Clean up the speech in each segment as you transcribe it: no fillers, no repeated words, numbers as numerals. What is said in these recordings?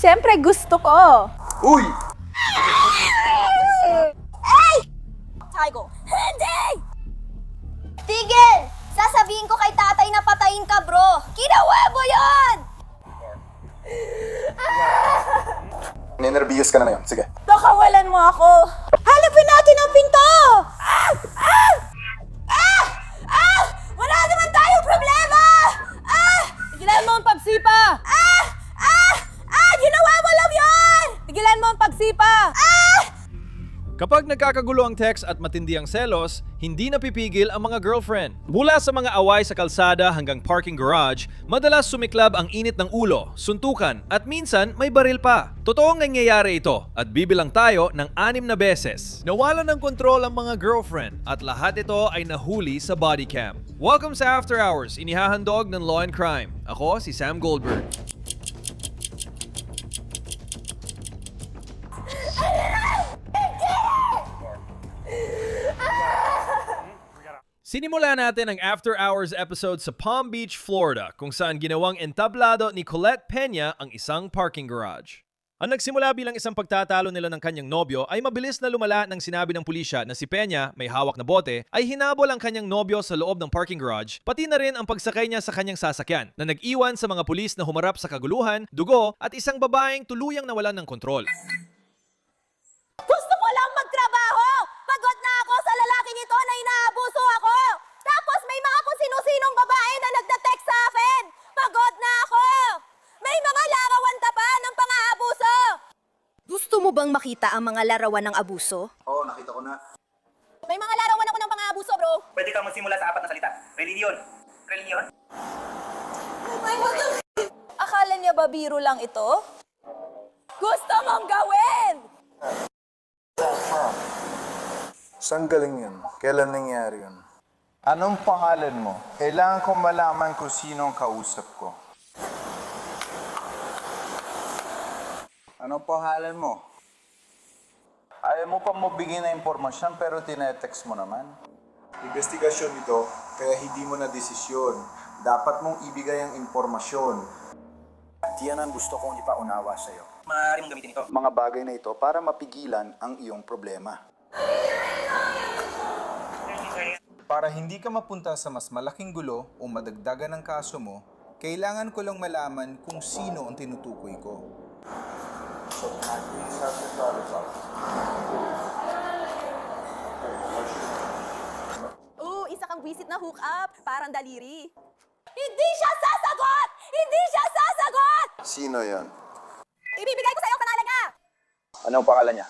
Siyempre gusto ko. Uy! Ay! Taigo. Hindi! Tigil! Sasabihin ko kay tatay na patayin ka, bro. Ginawa mo yun! Ninerviyos ka na ngayon. Sige. Nakawalan mo ako. Halapin natin ang pinto! Wala naman tayong problema! Tigilan mo ang pagsipa! Ginawa mo lang yun! Tigilan mo ang pagsipa! Kapag nagkakagulo ang text at matindi ang selos, hindi napipigil ang mga girlfriend. Mula sa mga away sa kalsada hanggang parking garage, madalas sumiklab ang init ng ulo, suntukan, at minsan may baril pa. Totoong nangyayari ito at bibilang tayo ng 6 na beses. Nawalan ng kontrol ang mga girlfriend at lahat ito ay nahuli sa body cam. Welcome sa After Hours, inihahandog ng Law and Crime. Ako si Sam Goldberg. Sinimula natin ang After Hours episode sa Palm Beach, Florida, kung saan ginawang entablado ni Colette Peña ang isang parking garage. Ang nagsimula bilang isang pagtatalo nila ng kanyang nobyo ay mabilis na lumala nang sinabi ng pulisya na si Peña, may hawak na bote, ay hinabol ang kanyang nobyo sa loob ng parking garage, pati na rin ang pagsakay niya sa kanyang sasakyan na nag-iwan sa mga pulis na humarap sa kaguluhan, dugo at isang babaeng tuluyang nawalan ng kontrol. Gusto ko lang magtrabaho! Pagod na ako sa lalaking ito na inaabuso ako! Tapos may mga kung sino-sinong babae na nagda-text sa akin! Pagod na ako! May mga larawan ka pa ng pang-aabuso! Gusto mo bang makita ang mga larawan ng abuso? Oo, nakita ko na. May mga larawan ako ng pang-aabuso, bro! Pwede kang magsimula sa 4 na salita. Reliyon. Reliyon. Akala niya ba biro lang ito? Gusto mong gawin! Saan galing yun? Kailan nangyari yun? Anong pangalan mo? Kailangan ko malaman kung sino ang kausap ko. Anong pangalan mo? Ayaw mo pa mabigyan ng impormasyon pero tinetext mo naman. Investigasyon ito, kaya hindi mo na desisyon. Dapat mong ibigay ang impormasyon. Yan ang gusto kong ipaunawa sa'yo. Maaari mong gamitin ito. Mga bagay na ito para mapigilan ang iyong problema. Para hindi ka mapunta sa mas malaking gulo o madagdagan ng kaso mo, kailangan ko lang malaman kung sino ang tinutukoy ko. Isa kang visit na hook up. Parang daliri. Hindi siya sasagot! Hindi siya sasagot! Sino yan? Ibibigay ko sa'yo ang pangalan niya! Anong pangalan niya?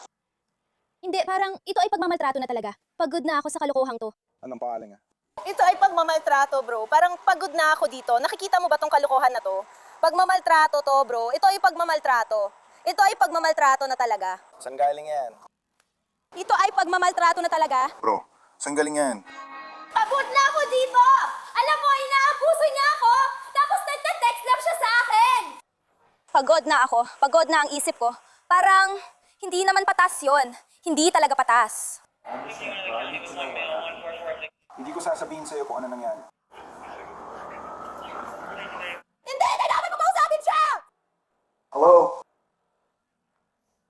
Hindi, parang ito ay pagmamaltrato na talaga. Pagod na ako sa kalokohang to. Anong pangalan niya? Ito ay pagmamaltrato, bro. Parang pagod na ako dito. Nakikita mo ba tong kalukuhan na to? Pagmamaltrato to, bro. Ito ay pagmamaltrato. Ito ay pagmamaltrato na talaga. Saan galing yan? Ito ay pagmamaltrato na talaga. Bro, saan galing yan? Pagod na ako dito! Alam mo, inaabuso niya ako! Tapos nagte-text lang siya sa akin! Pagod na ako. Pagod na ang isip ko. Parang hindi naman patas yon. Hindi talaga patas. Hindi ko sasabihin sa'yo kung ano nangyari. Hindi! Kailangan ko kausapin siya! Hello?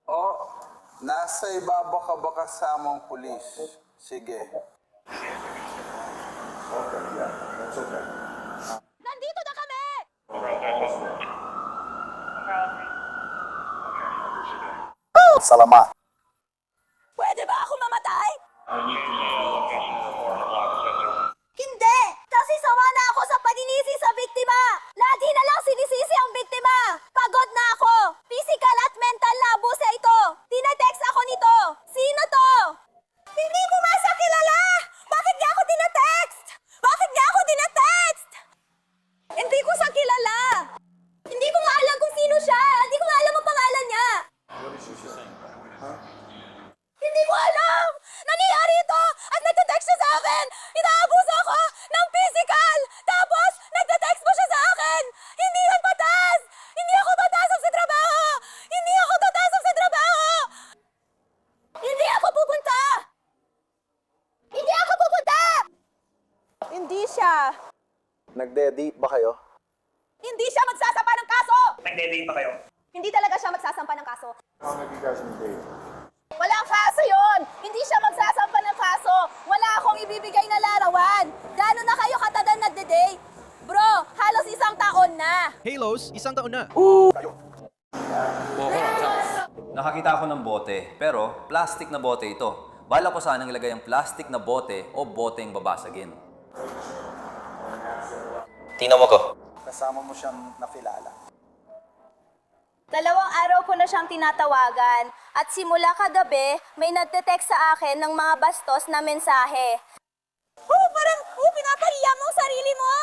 Oh, nasa ibaba ka ba kasamang pulis? Sige. Okay, yeah, that's okay. Nandito na kami! Salamat. Pwede ba ako mamatay? Hindi! Kasi sawa na ako sa paninisi sa biktima! Lagi na lang sinisisi ang biktima! Pagod na ako! Physical at mental na abuso ito! Tinatext ako nito! Sino to? Hindi ko masa kilala! Bakit niya ako tinatext? Bakit niya ako tinatext? Hindi ko siya kilala! Hindi ko nga alam kung sino siya! Hindi ko nga alam ang pangalan niya! Hindi ko alam! Nangyayari ito! At nagte-text siya sa akin! Inaabuso ako ng physical! Tapos, nagte-text mo siya sa akin! Hindi yan patas! Hindi ako tatasok sa trabaho! Hindi ako tatasok sa trabaho! Hindi ako pupunta! Hindi ako pupunta! Hindi siya. Nagde-date ba kayo? Hindi siya magsasapa ng kaso! Nagde-date pa kayo. Hindi talaga siya magsasampa ng kaso. Ang naging kaso ni Dave. Walang kaso yon! Hindi siya magsasampa ng kaso! Wala akong ibibigay na larawan! Gano'n na kayo katagal nagde-date? Bro, halos 1 taon na! Halos, 1 taon na. Nakakita ako ng bote, pero plastic na bote ito. Bala ko sanang ilagay ang plastic na bote o boteng babasagin. Tingnan mo ko. Kasama mo siyang nakilala. 2 araw ko na siyang tinatawagan at simula kagabi may nagte-text sa akin ng mga bastos na mensahe. Pinapahiya mo ang sarili mo!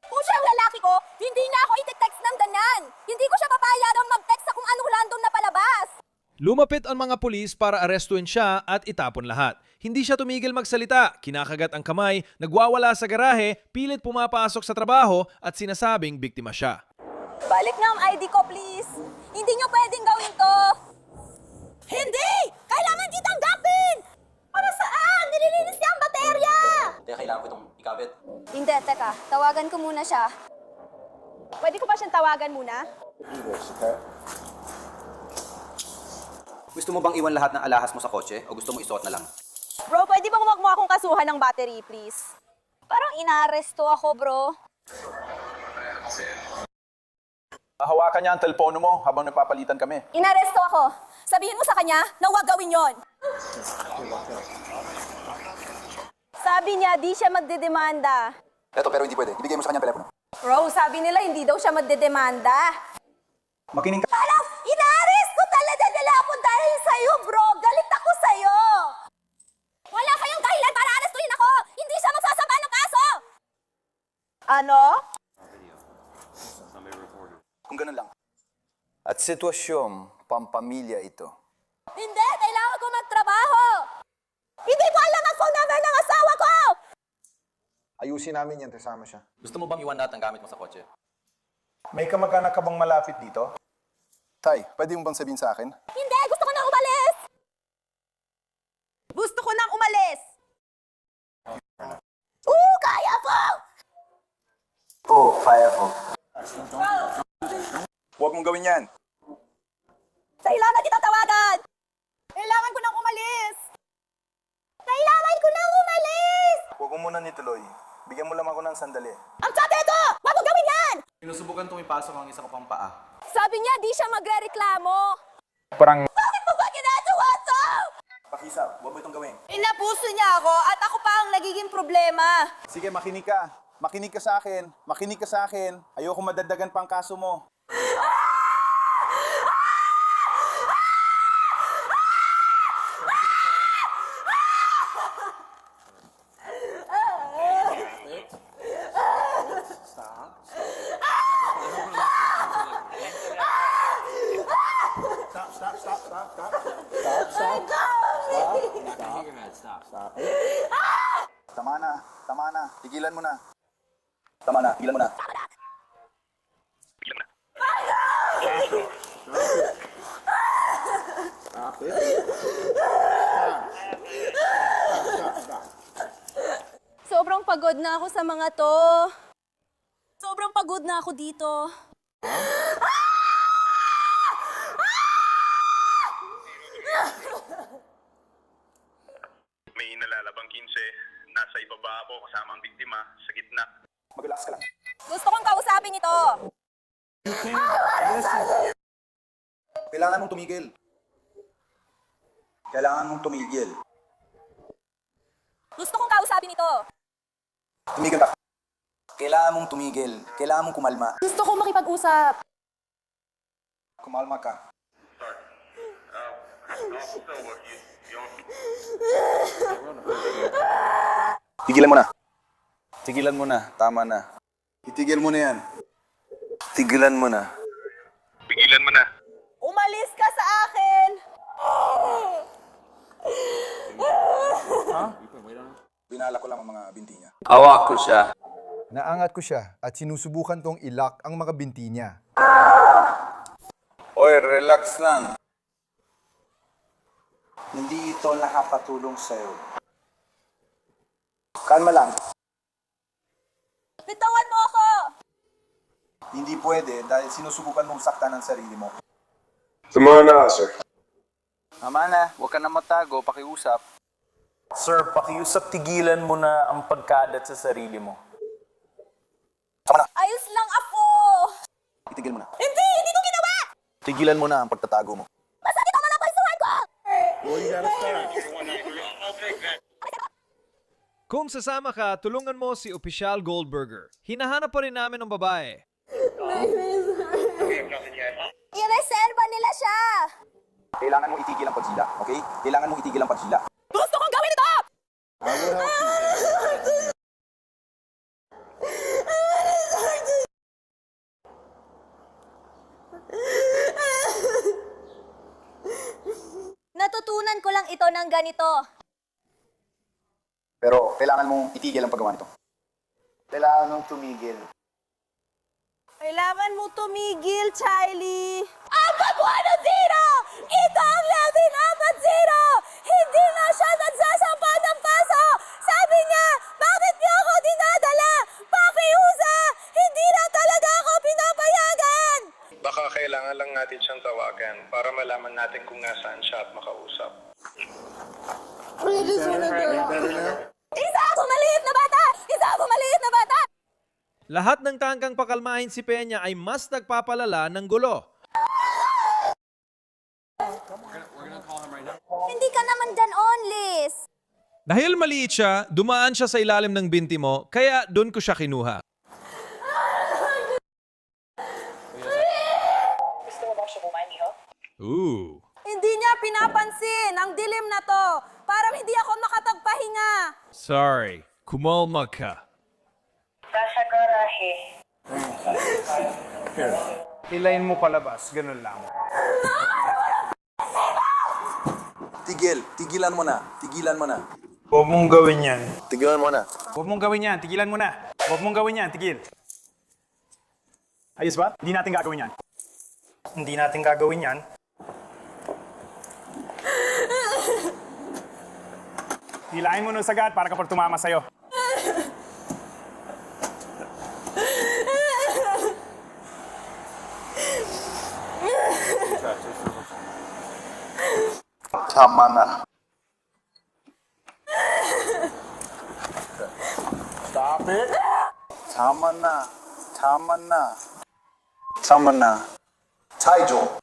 Kung siya ang lalaki ko, hindi na ako iti-text ng ganyan! Hindi ko siya papayagang mag-text sa kung anong random na palabas! Lumapit ang mga pulis para arestuin siya at itapon lahat. Hindi siya tumigil magsalita, kinakagat ang kamay, nagwawala sa garahe, pilit pumapasok sa trabaho at sinasabing biktima siya. Balik nga ang ID ko, please! Hindi niyo pwedeng gawin to! Hindi! Kailangan di tanggapin! Para saan? Nililinis niya ang baterya! Kaya kailangan ko itong ikabit. Hindi, teka. Tawagan ko muna siya. Pwede ko pa siyang tawagan muna? Gusto mo bang iwan lahat ng alahas mo sa kotse o gusto mo isuot na lang? Bro, pwede bang huwag mo akong kasuhan ng battery, please? Parang inaaresto ako, bro. Hawakan niya ang telepono mo habang napapalitan kami. Inaresto ako. Sabihin mo sa kanya na huwag gawin yon. Sabi niya, di siya magdedemanda. Eto, pero hindi pwede. Ibigay mo sa kanya ang telepono. Bro, sabi nila hindi daw siya magdedemanda. Makinig ka. Alam, inaaresto talaga nila ako dahil sa'yo, bro. Galit ako sa'yo. Wala kayong dahilan para arestuhin ako. Hindi siya magsasama ng kaso. Ano? Kung ganun lang. At sitwasyon, pampamilya ito. Hindi, kailangan ko magtrabaho. Hindi ko alam ang phone number ng asawa ko. Ayusin namin yan, kasama siya. Gusto mo bang iwan lahat ng gamit mo sa kotse? May kamag-anak ka bang malapit dito? Tay, pwede mo bang sabihin sa akin? Hindi, gusto ko nang umalis. Gusto ko nang umalis. Kaya ko. Kaya ko. Huwag mong gawin yan. Kailangan kita tawagan. Kailangan ko nang umalis. Kailangan ko nang umalis. Huwag mo muna nituloy. Bigyan mo lang ako ng sandali. Ang tsate ito! Huwag mo gawin yan! Sinusubukan itong ipasok ang isa ko pang paa. Sabi niya, di siya magre-reklamo. Parang Bakit mo ba ginagawa to? Pakisa, huwag mo itong gawin. Inapuso niya ako at ako pa ang nagiging problema. sige, makinig ka. Makinig ka sa akin. Makinig ka sa akin. Ayoko madagdagan pang kaso mo. Tama na. Tama na. Tigilan mo na. Tama na. Tigilan mo na. Sobrang pagod na ako sa mga to. Sobrang pagod na ako dito. May nalalabang 15, nasa ibaba ako kasama ang biktima sa gitna. Mag-relax ka lang. Gusto kong kausapin ito. Kailangan mong tumigil. Kailangan mong tumigil. Gusto kong kausapin ito. Tumigil ka. Kailangan mong tumigil. Kailangan mong kumalma. Gusto kong makipag-usap. Kumalma ka. Tigilan mo na. Tigilan mo na. Tama na. Itigil mo na yan. Tigilan mo na. Pigilan mo na. Umalis ka sa akin. Binala ko lang ang mga binti niya. Awak ko siya. Naangat ko siya at sinusubukan kong ilak ang mga binti niya. Oy, relax lang. Hindi ito nakapatulong sa'yo. Kalma lang. Bitawan mo ako. Hindi pwede dahil sinusubukan mong saktan ang sarili mo. Tama na, sir. Tama na, huwag ka na matago, pakiusap. Sir, pakiusap, tigilan mo na ang pagkadat sa sarili mo. Ayos lang ako! Itigil mo na. Hindi ko ginawa! Tigilan mo na ang pagtatago mo. Masakit ang mga paisuhan ko! Kung sasama ka, tulungan mo si Opisyal Goldberger. Hinahanap pa rin namin ng babae. Ireserba nila siya! Kailangan mo itigil ang pagsila, okay? Kailangan mo itigil ang pagsila. Gusto kong gawin ito! Natutunan ko lang ito ng ganito. Pero kailangan mong itigil ang paggawa nito. Kailangan mong tumigil. Kailangan mo tumigil, Charlie! Ang Pabuano Zero! Ito ang Latin 4-0! Hindi na siya nagsasampa ng paso! Sabi niya, bakit niyo ako dinadala? Pakiusa! Hindi na talaga ako pinapayagan! Baka kailangan lang natin siyang tawagan para malaman natin kung nasaan siya at makausap. Isa ako maliit na bata! Isa ako maliit na bata! Lahat ng tangkang pakalmahin si Peña ay mas nagpapalala ng gulo. Hindi ka naman dyan onlis. Dahil maliit siya, dumaan siya sa ilalim ng binti mo, kaya doon ko siya kinuha. Ooh. Hindi niya pinapansin ang dilim na to. Parang hindi ako makatagpahinga. Sorry, kumalma ka. Nasa garahe. Hilayin mo palabas, ganun lang. Tigilan mo na. Tigilan mo na. Huwag mong gawin yan. Tigilan mo na. Huwag mong gawin yan, tigilan mo na. Huwag mong gawin yan, tigil. Ayos ba? Hindi natin gagawin yan. Hindi natin gagawin yan. Hilahin mo ng sagat para kapag tumama sa'yo. Tama na. Stop it. Tama na. Tama na. Tama na. Taijo.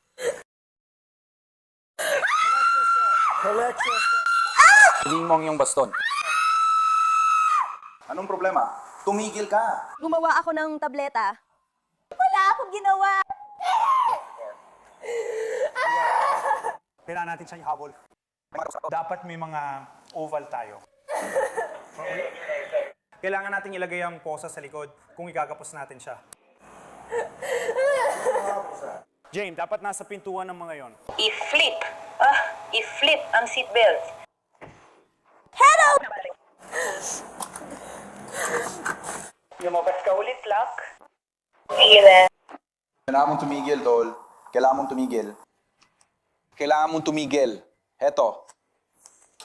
Hindi mo ang iyong baston. Anong problema? Tumigil ka. Gumawa ako ng tableta. Wala akong ginawa. Kailangan natin siya ihabol. Dapat may mga oval tayo. Kailangan natin ilagay ang posa sa likod kung igagapos natin siya. Jane, dapat nasa pintuan ng mga yon. I-flip. I-flip ang seatbelt. Hello! Lumabas ka ulit, Lock. Sige na. Kailangan mong tumigil, Tol. Kailangan mong tumigil. Kailangan mong tumigil. Heto.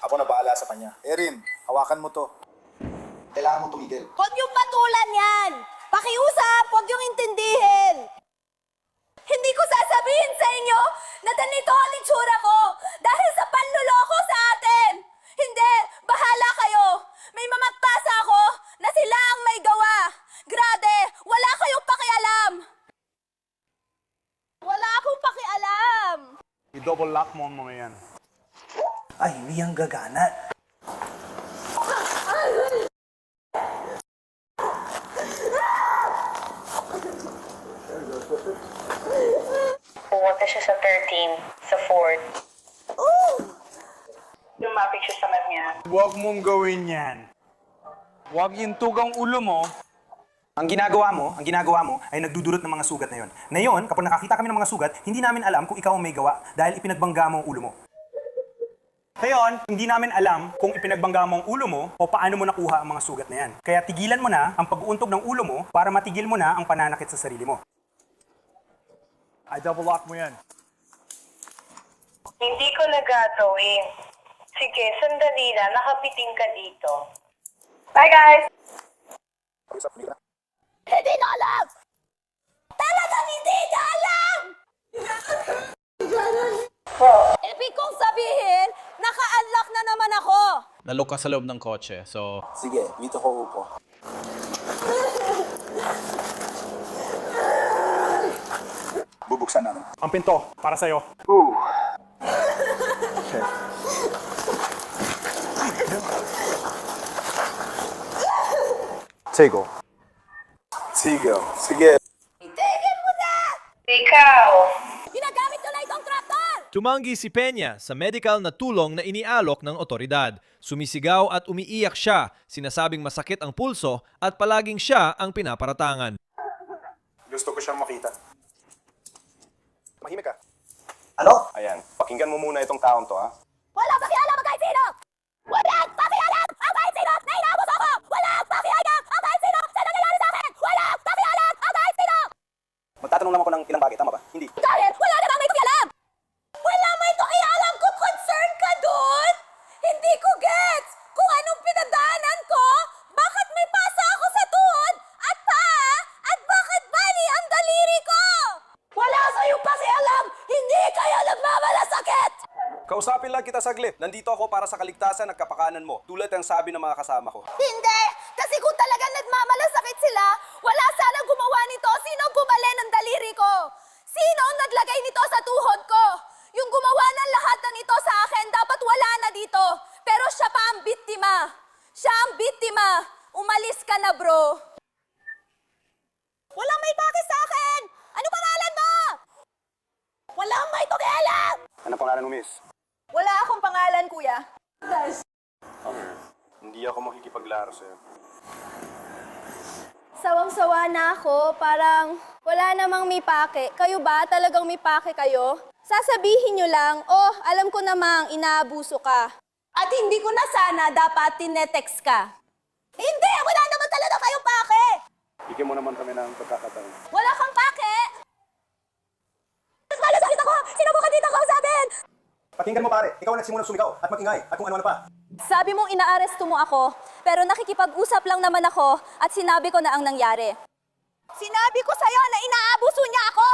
Ako na bahala sa kanya. Erin, hawakan mo to. Kailangan mong tumigil. Huwag niyong patulan yan! Pakiusap, huwag niyong intindihin! Hindi ko sasabihin sa inyo na ganito ang itsura ko dahil sa panluloko sa atin! Hindi! Bahala kayo! May mamagpasa ako na sila ang may gawa! Grade! Wala kayong pakialam! Wala akong pakialam! I-double lock mo ang mga yan. Ay, hindi ang gagana. Pumunta siya sa 13, sa 4th. Lumapit siya sa mat niya. Huwag mong gawin yan. Huwag intug ang ulo mo. Ang ginagawa mo ay nagdudulot ng mga sugat na yon. Ngayon, kapag nakakita kami ng mga sugat, hindi namin alam kung ikaw ang may gawa dahil ipinagbangga mo ang ulo mo. Ngayon, hindi namin alam kung ipinagbangga mo ang ulo mo o paano mo nakuha ang mga sugat na yan. Kaya tigilan mo na ang pag-uuntog ng ulo mo para matigil mo na ang pananakit sa sarili mo. Ay, double lock mo yan. Hindi ko nagagawin. Sige, sandali na. Nakapiting ka dito. Bye, guys! Hindi na alam! nalok ka sa loob ng kotse. So, Sige, dito ko upo. Bubuksan natin. Ang pinto, para sa'yo. Okay. Sigo. Sige. Itigil mo na! Ikaw. Ginagamit ko na itong trapdoor! Tumanggi si Peña sa medical na tulong na inialok ng otoridad. Sumisigaw at umiiyak siya, sinasabing masakit ang pulso at palaging siya ang pinaparatangan. Gusto ko siyang makita. Mahimik ka. Ano? Ayan, pakinggan mo muna itong taong to, ha? Walang pakialam ang kahit sino! Walang pakialam ang kahit sino na inaabos ako! Walang pakialam ang kahit sino sa nangyayari sa akin! Walang pakialam ang kahit sino! Magtatanong lang ako ng ilang bagay, tama ba? Hindi. Dahil wala namang may pakialam! Wala may pakialam kung concern ka doon! Hindi ko gets kung anong pinadaanan ko, bakit may pasa ako sa tuhod at paa, at bakit bali ang daliri ko! Wala sa'yong pakialam! Hindi kayo nagmamalasakit! Kausapin lang kita saglit. Nandito ako para sa kaligtasan at kapakanan mo, tulad ng sabi ng mga kasama ko. Hindi! Kasi kung talagang nagmamalasakit sila, wala sanang gumawa nito. Sino ang bumali ng daliri ko? Sino ang naglagay nito sa tuhod ko? Yung gumawa ng lahat ng ito sa akin, dapat wala na dito. Pero siya pa ang biktima. Siya ang biktima. Umalis ka na, bro. Walang may bakit sa akin! Ano pangalan mo? Walang may pakialam! Ano pangalan mo, miss? Wala akong pangalan, kuya. Hindi ako makikipaglaro sa'yo. Sawang-sawa na ako, parang wala namang may pake. Kayo ba? Talagang may pake kayo? Sasabihin nyo lang, oh, alam ko namang inaabuso ka. At hindi ko na sana dapat tinetext ka. Hindi! Wala naman talaga kayong pake! Bigyan mo naman kami ng pagkakataon. Wala kang pake! Mas malasakit ako! Sino mo ka dito kausapin? Pakinggan mo, pare. Ikaw ang nagsimulang sumigaw at magingay at kung ano-ano pa. Sabi mong inaaresto mo ako, pero nakikipag-usap lang naman ako at sinabi ko na ang nangyari. Sinabi ko sa'yo na inaabuso niya ako!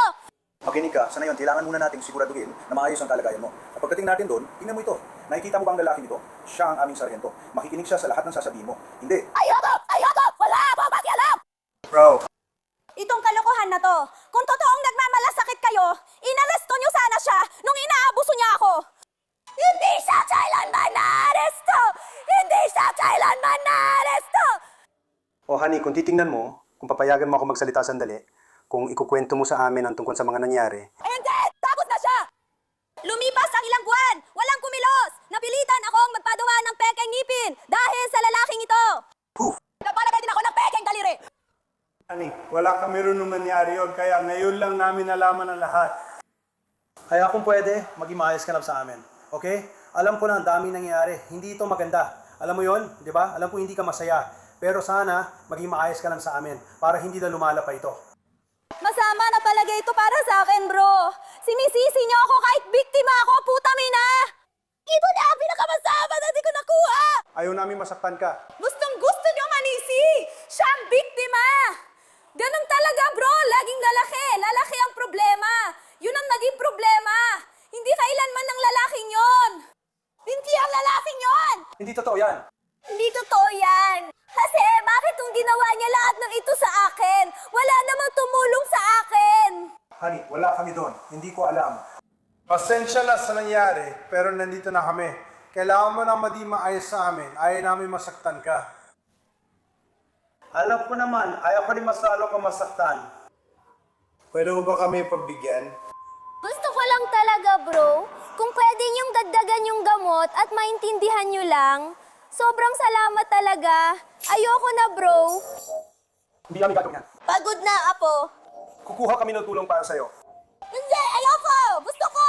Makinig ka, sa ngayon, kailangan muna nating siguraduhin na maayos ang kalagayan mo. At pagdating natin doon, tingnan mo ito. Nakikita mo ba ang lalaki nito? Siya ang aming sargento. Makikinig siya sa lahat ng sasabihin mo. Hindi. Ayoko! Ayoko! Wala akong pakialam! Bro, Itong kalokohan na to, kung totoong nagmamalasakit kayo, inaresto niyo sana siya nung inaabuso niya ako! Hindi siya kailanman na-aresto! Hindi siya kailanman na-aresto! Oh, honey, kung titingnan mo, kung papayagan mo ako magsalita sandali, kung ikukwento mo sa amin ang tungkol sa mga nangyari, Hindi! Tapos na siya! Lumipas ang ilang buwan! Walang kumilos! Napilitan akong magpadawa ng pekeng ngipin dahil sa lalaking ito! Napalagay din ako ng pekeng daliri! Honey, wala kami rin nung nangyari yun, kaya ngayon lang namin nalaman ang lahat. Kaya kung pwede, maging maayos ka lang sa amin. Okay? Alam ko na ang dami nangyayari. Hindi ito maganda. Alam mo yon, di ba? Alam ko hindi ka masaya. Pero sana, maging maayos ka lang sa amin para hindi na lumala pa ito. Masama na talaga ito para sa akin, bro. Sinisisi niyo ako kahit biktima ako, puta mina! Ito na ang pinakamasama na di ko nakuha! Ayaw namin masaktan ka. Gustong gusto niyo manisi! Siya ang biktima! Ganun talaga, bro! Laging lalaki! Lalaki ang problema! Yun ang naging problema! Hindi kailanman ng lalaking yon! Hindi ang lalaking yon! hindi totoo yan. Hindi totoo yan! Kasi bakit kung ginawa niya lahat ng ito sa akin? Wala namang tumulong sa akin! Honey, wala kami doon. Hindi ko alam. Pasensya na sa nangyari, pero nandito na kami. Kailangan mo na madi maayos sa amin. Ayaw namin masaktan ka. Alam ko naman, ayaw ko rin masalo ka masaktan. Pwede mo ba kami pagbigyan? Gusto ko lang talaga, bro. Kung pwede niyong dagdagan yung gamot at maintindihan niyo lang, sobrang salamat talaga. Ayoko na, bro. Hindi kami gagawin yan. Pagod na, Apo! Kukuha kami ng tulong para sa'yo. Hindi! Ayoko! Gusto ko!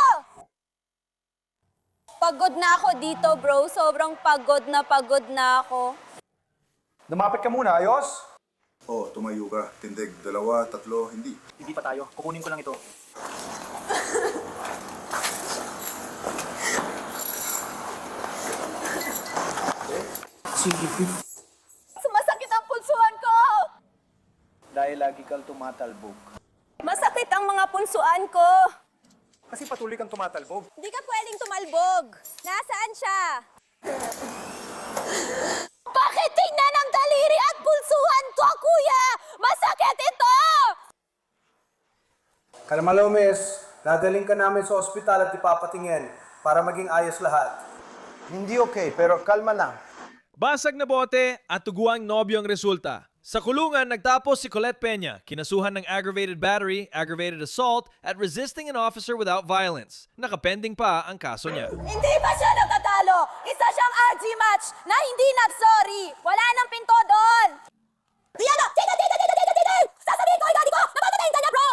Pagod na ako dito, bro. Sobrang pagod na ako. Lumapit ka muna, ayos? Oh, tumayo ka. Tindig, 2, 3, hindi. Hindi pa tayo. Kukunin ko lang ito. Sumasakit ang punsuan ko! Dahil lagi kang tumatalbog. Masakit ang mga punsuan ko! Kasi patuloy kang tumatalbog. Hindi ka pwedeng tumalbog. Nasaan siya? Bakit tingnan ang daliri at pulsuhan to, kuya? Masakit ito! Kalma Lomes, dadaling ka namin sa ospital at ipapatingin para maging ayos lahat. Hindi okay, pero kalma lang. Basag na bote at tuguang nobyo ang resulta. Sa kulungan, nagtapos si Colette Peña, kinasuhan ng aggravated battery, aggravated assault, at resisting an officer without violence. Nakapending pa ang kaso niya. Hindi ba siya natatalo? Isa siyang RG match na hindi nag-sorry. Wala nang pinto doon. Diana! Tina! Sasabihin ko, idadi ko! Napapatayin ka niya, bro!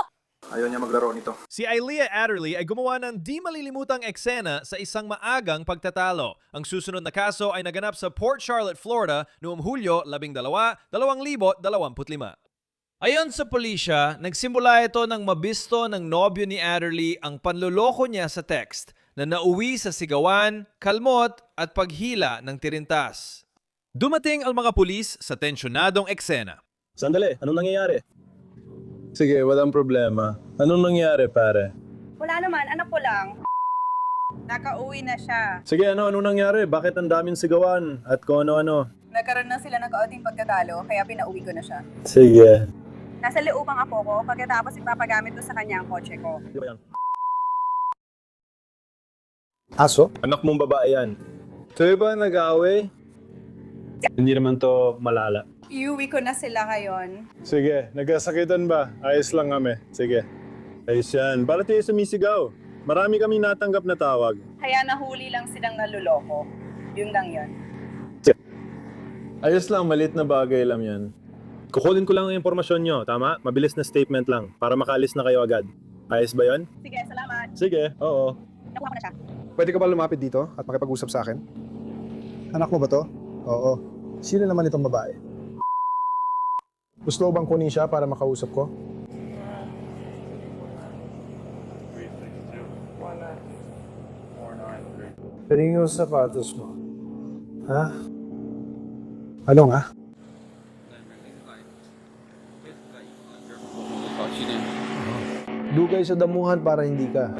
Ayaw niya maglaro nito. Si Ilea Adderley ay gumawa ng di malilimutang eksena sa isang maagang pagtatalo. Ang susunod na kaso ay naganap sa Port Charlotte, Florida noong Hulyo 12, 2025. Ayon sa pulisya, nagsimula ito nang mabisto ng nobyo ni Adderley ang panloloko niya sa text na nauwi sa sigawan, kalmot at paghila ng tirintas. Dumating ang mga pulis sa tensyonadong eksena. Sandali, anong nangyayari? Sige, walang problema. Anong nangyari, pare? Wala naman, anak ko lang. Nakauwi na siya. Sige, anong nangyari? Bakit ang daming sigawan at kung ano-ano? Nagkaroon na sila ng kaunting pagkatalo, kaya pinauwi ko na siya. Sige. Nasa looban ako ko, pagkatapos ipapagamit ko sa kanya ang kotse ko. Di ba yan? Aso? Anak mong babae yan. Kayo ba nag-aaway? Hindi naman to malala. Iuwi ko na sila ngayon. Sige, nagkasakitan ba? Ayos lang kami. Sige. Ayos yan. Bakit tayo sumisigaw? Marami kaming natanggap na tawag. Kaya nahuli lang silang naluloko. Yun lang yun. Ayos lang, maliit na bagay lang yan. Kukunin ko lang ang impormasyon nyo, tama? Mabilis na statement lang, para makaalis na kayo agad. Ayos ba yon? Sige, salamat. Sige, oo. Nakuha ko na siya. Pwede ka ba lumapit dito at makipag-usap sa akin? Anak mo ba to? Oo. Sino naman itong babae? Gusto mo bang kunin siya para makausap ko? Tingin yung sapatos mo. Ha? Ano nga? Dugay sa damuhan para hindi ka.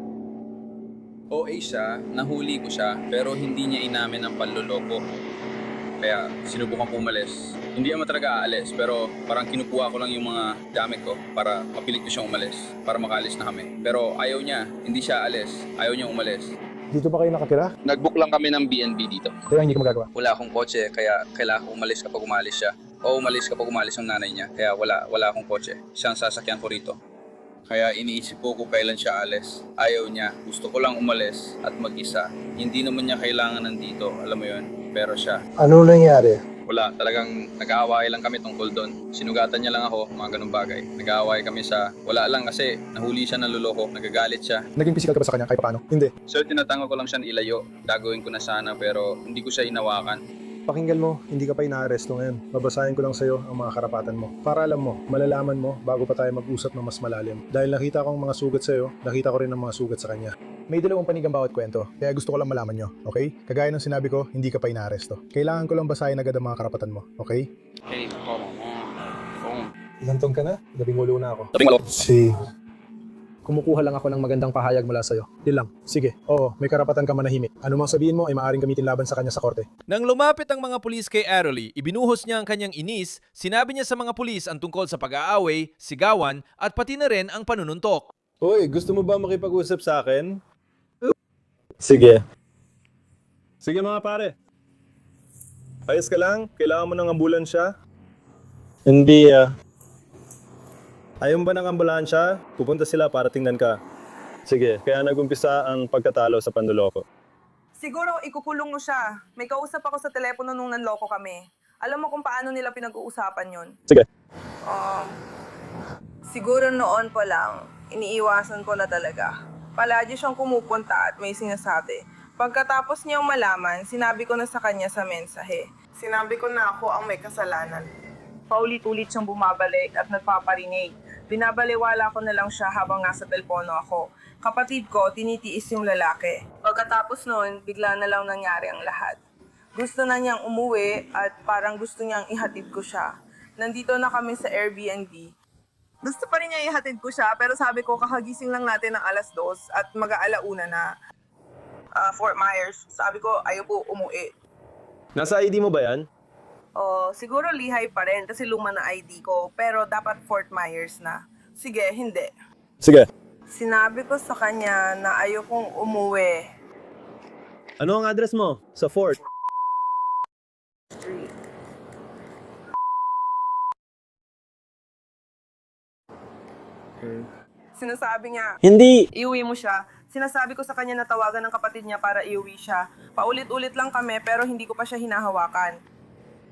OA siya, nahuli ko siya, pero hindi niya inamin ang panloloko. Kaya sinubukan ko umalis. Hindi naman talaga aalis, pero parang kinukuha ko lang yung mga gamit ko para mapilit ko siyang umalis, para makaalis na kami. Pero ayaw niya, hindi siya alis, ayaw niya umalis. Dito ba kayo nakatira? Nag-book lang kami ng B&B dito. Kaya hindi ka magagawa. Wala akong kotse, kaya kailangan ko umalis kapag umalis siya. O umalis kapag umalis ang nanay niya, kaya wala akong kotse. Siya ang sasakyan ko rito. Kaya iniisip ko kung kailan siya alis. Ayaw niya, gusto ko lang umalis at mag-isa. Hindi naman niya kailangan nandito, alam mo yun. Pero siya, Ano nangyari? wala, talagang nag-aaway lang kami tungkol doon. Sinugatan niya lang ako, mga ganung bagay. Nag-aaway kami sa, wala lang kasi nahuli siya ng luloko, nagagalit siya. Naging physical ka ba sa kanya kahit paano? Hindi. So tinatango ko lang siya ilayo, gagawin ko na sana pero hindi ko siya inawakan. Pakinggan mo, hindi ka pa inaaresto ngayon. Babasahin ko lang sa'yo ang mga karapatan mo. Para alam mo, malalaman mo bago pa tayo mag-usap ng mas malalim. Dahil nakita ko ang mga sugat sa'yo, nakita ko rin ang mga sugat sa kanya. May dalawang panig ang bawat kwento, kaya gusto ko lang malaman nyo, okay? Kagaya ng sinabi ko, hindi ka pa inaaresto. Kailangan ko lang basahin agad ang mga karapatan mo, okay? Okay, Ilan taon ka na? 18 na ako. 18. Si... Kumukuha lang ako ng magandang pahayag mula sa'yo. Di lang. Sige, oo, may karapatan ka manahimik. Ano mang sabihin mo ay maaaring gamitin laban sa kanya sa korte. Nang lumapit ang mga pulis kay Adderley, ibinuhos niya ang kanyang inis, sinabi niya sa mga pulis ang tungkol sa pag-aaway, sigawan at pati na rin ang panununtok. Uy, gusto mo ba makipag-usap sa akin? Sige. Sige mga pare. Ayos ka lang? Kailangan mo ng ambulansya? Hindi Ayaw ba ng ambulansya? Pupunta sila para tingnan ka. Sige, kaya nagumpisa ang pagkatalo sa panloloko. Siguro ikukulong mo siya. May kausap ako sa telepono nung nanloko kami. Alam mo kung paano nila pinag-uusapan yun? Sige. Siguro noon pa lang, iniiwasan ko na talaga. Palagi siyang kumupunta at may sinasabi. Pagkatapos niyang malaman, sinabi ko na sa kanya sa mensahe. Sinabi ko na ako ang may kasalanan. Paulit-ulit siyang bumabalik at nagpaparinig. Binabaliwala ko na lang siya habang nasa telepono ako. Kapatid ko, tinitiis yung lalaki. Pagkatapos noon, bigla na lang nangyari ang lahat. Gusto na niyang umuwi at parang gusto niyang ihatid ko siya. Nandito na kami sa Airbnb. Gusto pa rin niya ihatid ko siya, pero sabi ko kakagising lang natin ng 2:00 at mag-aalauna na. Fort Myers, sabi ko ayaw po umuwi. Nasa ID mo ba yan? O, siguro lihay pa rin kasi luma na ID ko. Pero dapat Fort Myers na. Sige, hindi. Sige. Sinabi ko sa kanya na ayokong umuwi. Ano ang address mo? Sa Fort? Sinasabi niya, Hindi. iuwi mo siya. Sinasabi ko sa kanya na tawagan ng kapatid niya para iuwi siya. Paulit-ulit lang kami pero hindi ko pa siya hinahawakan.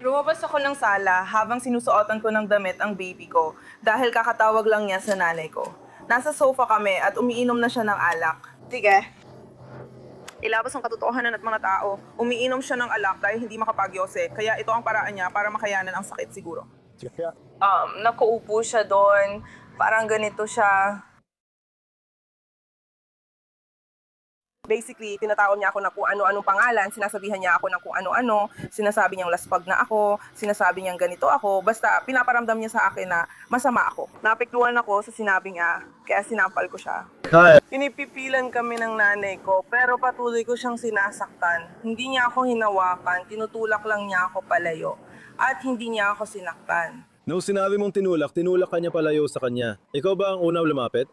Lumabas ako ng sala habang sinusuotan ko ng damit ang baby ko dahil kakatawag lang niya sa nanay ko. Nasa sofa kami at umiinom na siya ng alak. Sige. Ilabas ang katotohanan at mga tao. Umiinom siya ng alak dahil hindi makapagyose. Kaya ito ang paraan niya para makayanan ang sakit siguro. Nakaupo siya doon. Parang ganito siya. Basically, tinatawag niya ako na kung ano-anong pangalan, sinasabihan niya ako ng kung ano-ano, sinasabi niyang laspag na ako, sinasabi niyang ganito ako, basta pinaparamdam niya sa akin na masama ako. Napiktuhan ako sa sinabi niya, kaya sinampal ko siya. Pinipipilan kami ng nanay ko, pero patuloy ko siyang sinasaktan. Hindi niya ako hinawakan, tinutulak lang niya ako palayo, at hindi niya ako sinaktan. Nung sinabi mong tinulak ka niya palayo sa kanya. Ikaw ba ang unang lumapit?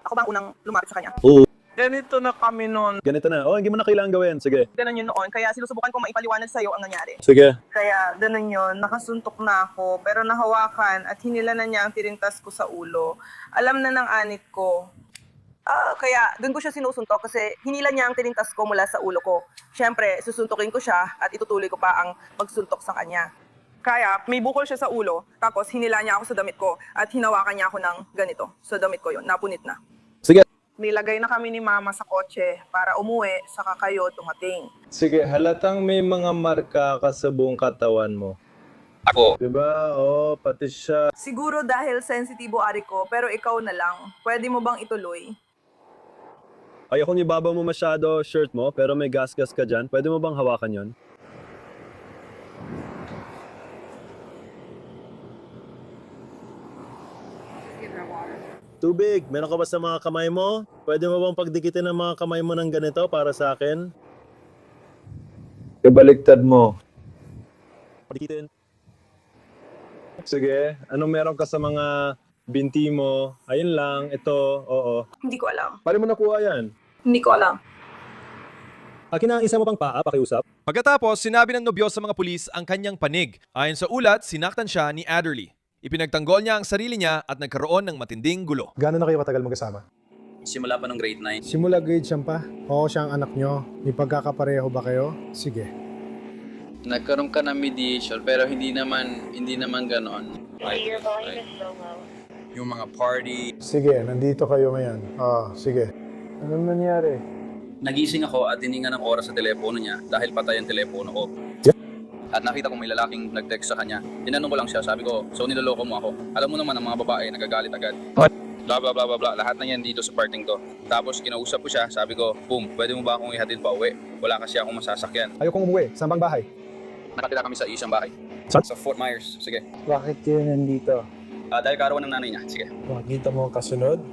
Ako ba ang unang lumapit sa kanya? Oo. Ganito na kami noon. Ganito na. Hindi mo na kailangan gawin. Sige. Ganun yun noon, kaya sinusubukan ko maipaliwanag sa'yo ang nangyari. Sige. Kaya ganun yun, nakasuntok na ako, pero nahawakan at hinilanan niya ang tirintas ko sa ulo. Alam na ng anik ko. Kaya doon ko siya sinusuntok kasi hinilan niya ang tirintas ko mula sa ulo ko. Siyempre, susuntokin ko siya at itutuloy ko pa ang magsuntok sa kanya. Kaya may bukol siya sa ulo, tapos hinila niya ako sa damit ko at hinawakan niya ako ng ganito. Sa damit ko yun, napunit na. Sige. Nilagay na kami ni Mama sa kotse para umuwi, saka kayo tumating. Sige, halatang may mga marka ka sa buong katawan mo. Ako. Diba? Oo, pati siya. Siguro dahil sensitibo ari ko, pero ikaw na lang. Pwede mo bang ituloy? Ayokong ibaba mo masyado shirt mo, pero may gas-gas ka dyan. Pwede mo bang hawakan yon? Tubig, meron ka ba sa mga kamay mo? Pwede mo bang pagdikitin ang mga kamay mo ng ganito para sa akin? Ibaliktad mo. Pagdikitin. Sige, anong meron ka sa mga binti mo? Ayun lang, ito, oo. Hindi ko alam. Paano mo nakuha yan? Hindi ko alam. Akin ang isa mo pang paa, pakiusap. Pagkatapos, sinabi ng nobyo sa mga pulis ang kanyang panig. Ayon sa ulat, sinaktan siya ni Adderley. Ipinagtanggol niya ang sarili niya at nagkaroon ng matinding gulo. Gano'n na kayo katagal magkasama? Simula pa nung grade 9. Simula grade siyam pa? Oo, siya ang anak nyo. May pagkakapareho ba kayo? Sige. Nagkaroon ka ng mediation pero hindi naman ganoon. Yung mga party. Sige, nandito kayo ngayon. Sige. Anong nangyari? Nagising ako at hininga ng oras sa telepono niya dahil patay ang telepono ko. At nakita ko may lalaking nag-text sa kanya. Tinanong ko lang siya, sabi ko, so niloloko mo ako. Alam mo naman ang mga babae, nagagalit agad. Blah blah blah blah blah, lahat na yan dito sa parting to. Tapos kinausap ko siya, sabi ko, boom, pwede mo ba akong ihatid pa uwi? Wala kasi akong masasakyan. Ayokong umuwi. Saan bang bahay? Nakatira kami sa isang bahay. Sa Fort Myers, sige. Bakit kayo nandito? Dahil karawan ng nanay niya, sige. Makita mo ang kasunod?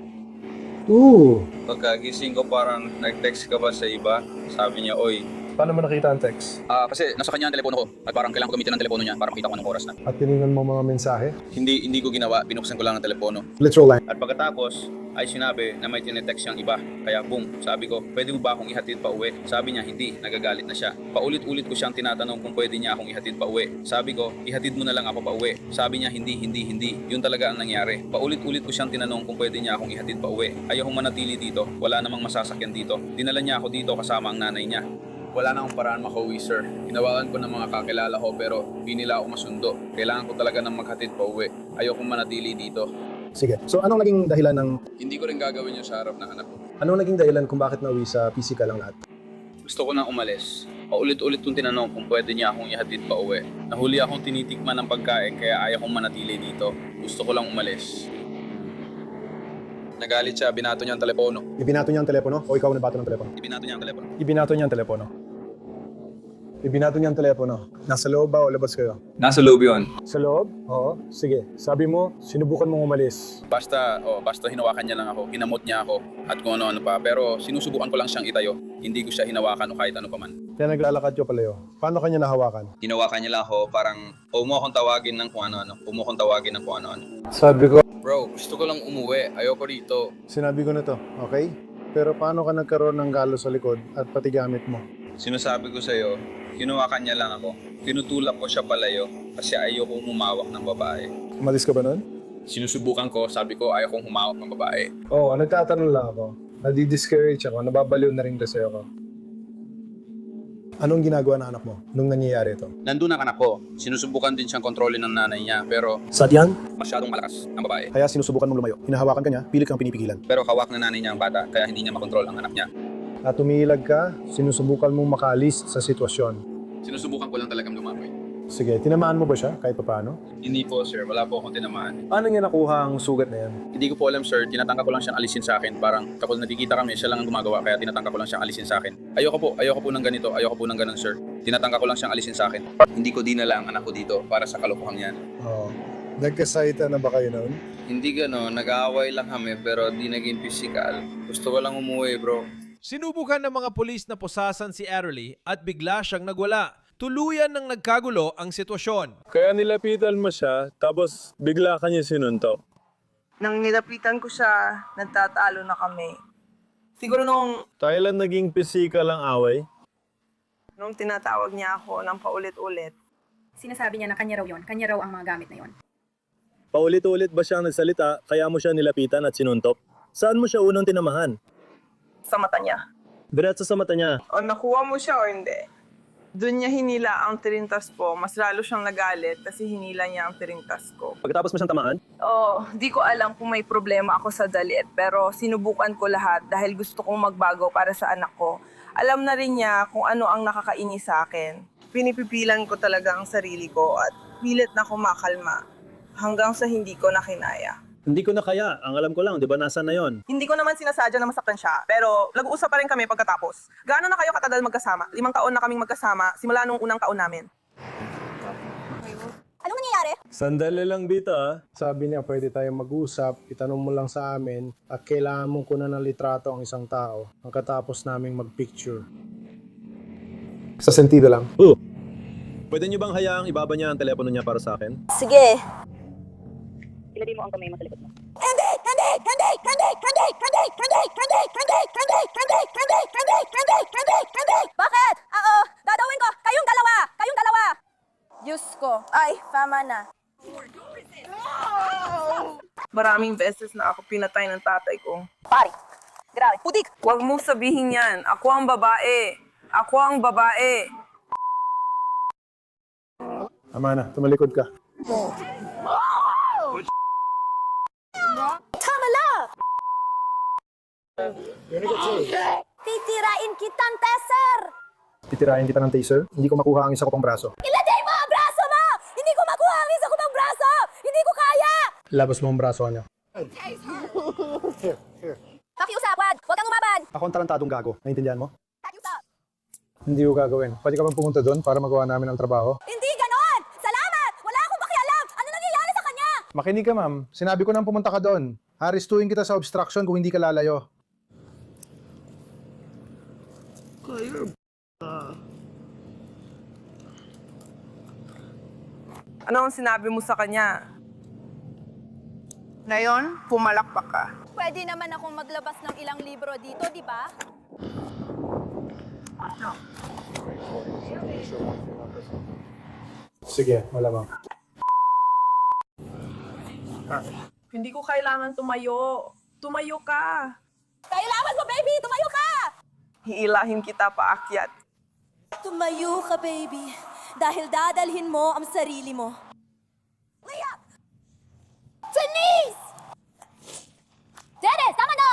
Oo. Pagkagising ko parang nag-text ka ba sa iba? Sabi niya, oy. Paano mo nakita ang text? Kasi nasa kanya ang telepono ko. At parang kailangan ko gamitin ang telepono niya para makita ko anong oras na. At tinignan mo mga mensahe? Hindi ko ginawa, binuksan ko lang ang telepono. Let's roll line. At pagkatapos, ay sinabi na may tinetext siyang iba. Kaya boom, sabi ko, pwede mo ba akong ihatid pa uwi? Sabi niya, hindi, nagagalit na siya. Paulit-ulit ko siyang tinatanong kung pwede niya akong ihatid pa uwi. Sabi ko, ihatid mo na lang ako pa uwi. Sabi niya, hindi. Yun talaga ang nangyari. Paulit-ulit ko siyang tinanong kung pwede niya akong ihatid pa uwi. Ayaw kong manatili dito, wala namang masasakyan dito. Dinala niya ako dito kasama ang nanay niya. Wala na akong paraan makauwi, sir. Hinawakan ko ng mga kakilala ko pero hindi nila ako masundo. Kailangan ko talaga ng maghatid pa uwi. Ayaw kong manatili dito. Sige. So anong naging dahilan ng... Hindi ko rin gagawin yung sa harap ng anak ko. Anong naging dahilan kung bakit nauwi sa PC ka lang lahat? Gusto ko nang umalis. Paulit-ulit kong tinanong kung pwede niya akong ihatid pa uwi. Nahuli akong tinitikman ng pagkain kaya ayaw kong manatili dito. Gusto ko lang umalis. Nagalit siya, binato niya ang telepono. Ibinato niya ang telepono o ikaw nabato ng telepono? Ibinato niya ang telepono. Ibinato niya ang telepono. Ibinato niya ang telepono. Nasa loob ba o labas kayo? Nasa loob yun. Sa loob? Oo. Sige. Sabi mo, sinubukan mong umalis. Basta hinawakan niya lang ako, hinamot niya ako at kung ano-ano pa. Pero sinusubukan ko lang siyang itayo. Hindi ko siya hinawakan o kahit ano pa man. Kaya naglalakad ka palayo. Paano kanya nahawakan? Hinawakan niya lang ako, parang huwag mo akong tawagin ng kung ano-ano. Huwag mo akong tawagin ng kung ano-ano. Sabi ko, Bro, gusto ko lang umuwi. Ayoko rito. sinabi ko na to, okay? Pero paano ka nagkaroon ng galo sa likod at pati gamit mo? Sinasabi ko sa'yo, hinawakan niya lang ako. Tinutulak ko siya palayo kasi ayoko humawak ng babae. Umalis ka ba nun? Sinusubukan ko, sabi ko ayokong humawak ng babae. Oo, nagtatanong lang ako. Nadi-discourage ako, nababaliw na rin kasi ako. Anong ginagawa ng anak mo nung nangyayari ito? Nandun ang anak ko. Sinusubukan din siyang kontrolin ng nanay niya pero Sadyang? masyadong malakas ang babae. Kaya sinusubukan mong lumayo. Hinahawakan ka niya, pilit kang pinipigilan. Pero hawak na nanay niya ang bata kaya hindi niya makontrol ang anak niya. At umiilag ka, sinusubukan mong makalis sa sitwasyon. Sinusubukan ko lang talagang lumapoy. Sige, tinamaan mo ba siya kahit paano? Hindi po sir, wala po akong tinamaan. Paano niya nakuha ang sugat na yan? Hindi ko po alam sir, tinatangka ko lang siyang alisin sa akin. Parang kapag nakikita kami, siya lang ang gumagawa kaya tinatangka ko lang siyang alisin sa akin. Ayoko po ng ganito, ayoko po ng ganun sir. Tinatangka ko lang siyang alisin sa akin. Hindi ko dinala ang anak ko dito para sa kalokohan yan. Oo. Nagkasayta na ba kayo noon? Hindi gano'n, nag-aaway lang kami pero di naging physical. Gusto ko lang umuwi bro. Sinubukan ng mga pulis na pusasan si Arolie at bigla siyang nagwala. Tuluyan ng nagkagulo ang sitwasyon. Kaya nilapitan mo siya, tapos bigla ka niya sinuntok. Nang nilapitan ko siya, nagtatalo na kami. Siguro nung Kailan naging physical ang away? tinatawag niya ako ng paulit-ulit. Sinasabi niya na kanya raw yun. Kanya raw ang mga gamit na yun. Paulit-ulit ba siyang nagsalita, kaya mo siya nilapitan at sinuntok? Saan mo siya unang tinamahan? Sa mata niya. Diretso sa mata niya. O nakuha mo siya o hindi? Doon niya hinila ang tirintas ko. Mas lalo siyang nagalit kasi hinila niya ang tirintas ko. Pagkatapos mo siyang tamaan? Di ko alam kung may problema ako sa dalit, pero sinubukan ko lahat dahil gusto kong magbago para sa anak ko. Alam na rin niya kung ano ang nakakainis sa akin. Pinipipilan ko talaga ang sarili ko at pilit na kumakalma hanggang sa hindi ko na kinaya. Hindi ko na kaya. Ang alam ko lang, di ba nasan na yon? Hindi ko naman sinasadya na masaktan siya, pero nag-uusap pa rin kami pagkatapos. Gaano na kayo katagal magkasama? 5 taon na kaming magkasama, simula nung unang taon namin. Anong nangyayari? Sandali lang dito Sabi niya, pwede tayong mag-usap, itanong mo lang sa amin, at kailangan mong kunan ng litrato ang isang tao, pagkatapos naming mag-picture. Sa sentido lang. Pwede niyo bang hayaang ibaba niya ang telepono niya para sa akin? Sige. Ilagay mo ang kamay mo sa likod mo. Hindi! Hindi! Hindi! Hindi! Hindi! Hindi! Hindi! Hindi! Hindi! Hindi! Hindi! Hindi! Hindi! Hindi! Hindi! Hindi! Bakit? Oo, dadawin ko. Kayong dalawa! Kayong dalawa! Diyos ko. Ay, tama na. Maraming beses na ako pinatay ng tatay ko. Pari. Grabe. Putik! Huwag mong sabihin yan. Ako ang babae. Ako ang babae. Tama na, tumalikod ka. Tama lang! Titirain kitang taser! Titirahin kita ng taser, hindi ko makuha ang isa ko pang braso. Ilagay mo ang braso mo! Hindi ko makuha ang isa ko pang braso! Hindi ko kaya! Labas mo ang braso niya. Pakiusap, wag! Huwag kang umaban! Ako ang tarantadong gago, naintindihan mo? Pakiusap! Hindi ko gagawin. Pwede ka bang pumunta doon para magawa namin ang trabaho? Hindi ganon! Salamat! Wala akong pakialam! Ano nangyayari sa kanya? Makinig ka, ma'am. Sinabi ko nang pumunta ka doon. Aristuin kita sa obstruction kung hindi ka lalayo. Ano ang sinabi mo sa kanya? Ngayon, pumalakpak ka. Pwede naman akong maglabas ng ilang libro dito, di ba? Sige, malamang. Hindi ko kailangan tumayo. Tumayo ka. Kailangan mo, baby! Tumayo ka! Hiilahin kita paakyat. Tumayo ka, baby. Dahil dadalhin mo ang sarili mo. Leah! Denise! Dennis, tama na!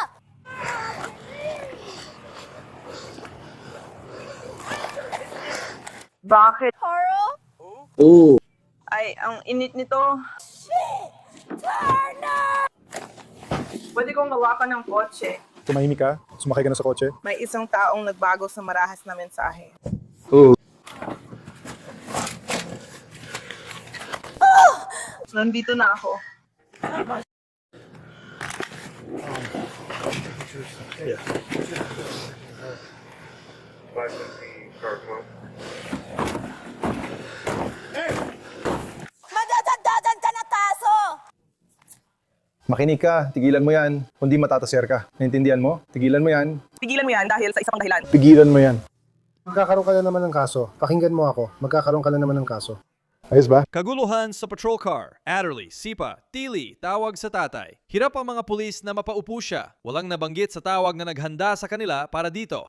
Bakit? Carl? Ay, ang init nito. Turner! Pwede kong hawakan ng kotse. Tumahimik ka, sumakay ka na sa kotse. May isang taong nagbago sa marahas na mensahe. Nandito na ako. Madadagdagan ka na kaso! Makinig ka, tigilan mo yan. Kundi matataser ka. Naintindihan mo? Tigilan mo yan. Tigilan mo yan dahil sa isang dahilan. Tigilan mo yan. Magkakaroon ka na naman ng kaso. Pakinggan mo ako. Magkakaroon ka na naman ng kaso. Ayos ba? Kaguluhan sa patrol car. Adderley, Sipa, Tili, tawag sa tatay. Hirap ang mga pulis na mapaupo siya. Walang nabanggit sa tawag na naghanda sa kanila para dito.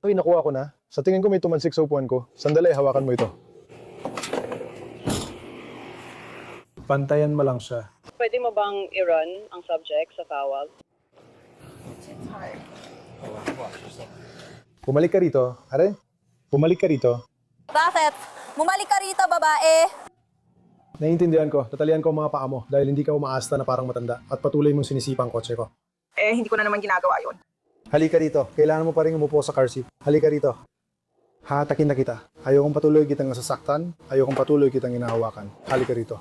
Uy, nakuha ko na. Sa tingin ko may tumansik sa upuan ko. Sandali, hawakan mo ito. Pantayan mo lang siya. Pwede mo bang i-run ang subject sa tawag? Pumalik ka rito. Are? Pumalik ka rito. Bakit? Bumalik ka rito, babae! Naiintindihan ko. Tatalian ko ang mga paa mo dahil hindi ka umaasta na parang matanda at patuloy mong sinisipa ang kotse ko. Hindi ko na naman ginagawa yun. Halika rito. Kailangan mo pa rin umupo sa car seat. Halika rito. Hatakin na kita. Ayokong patuloy kitang nasasaktan. Ayokong patuloy kitang inahawakan. Halika rito.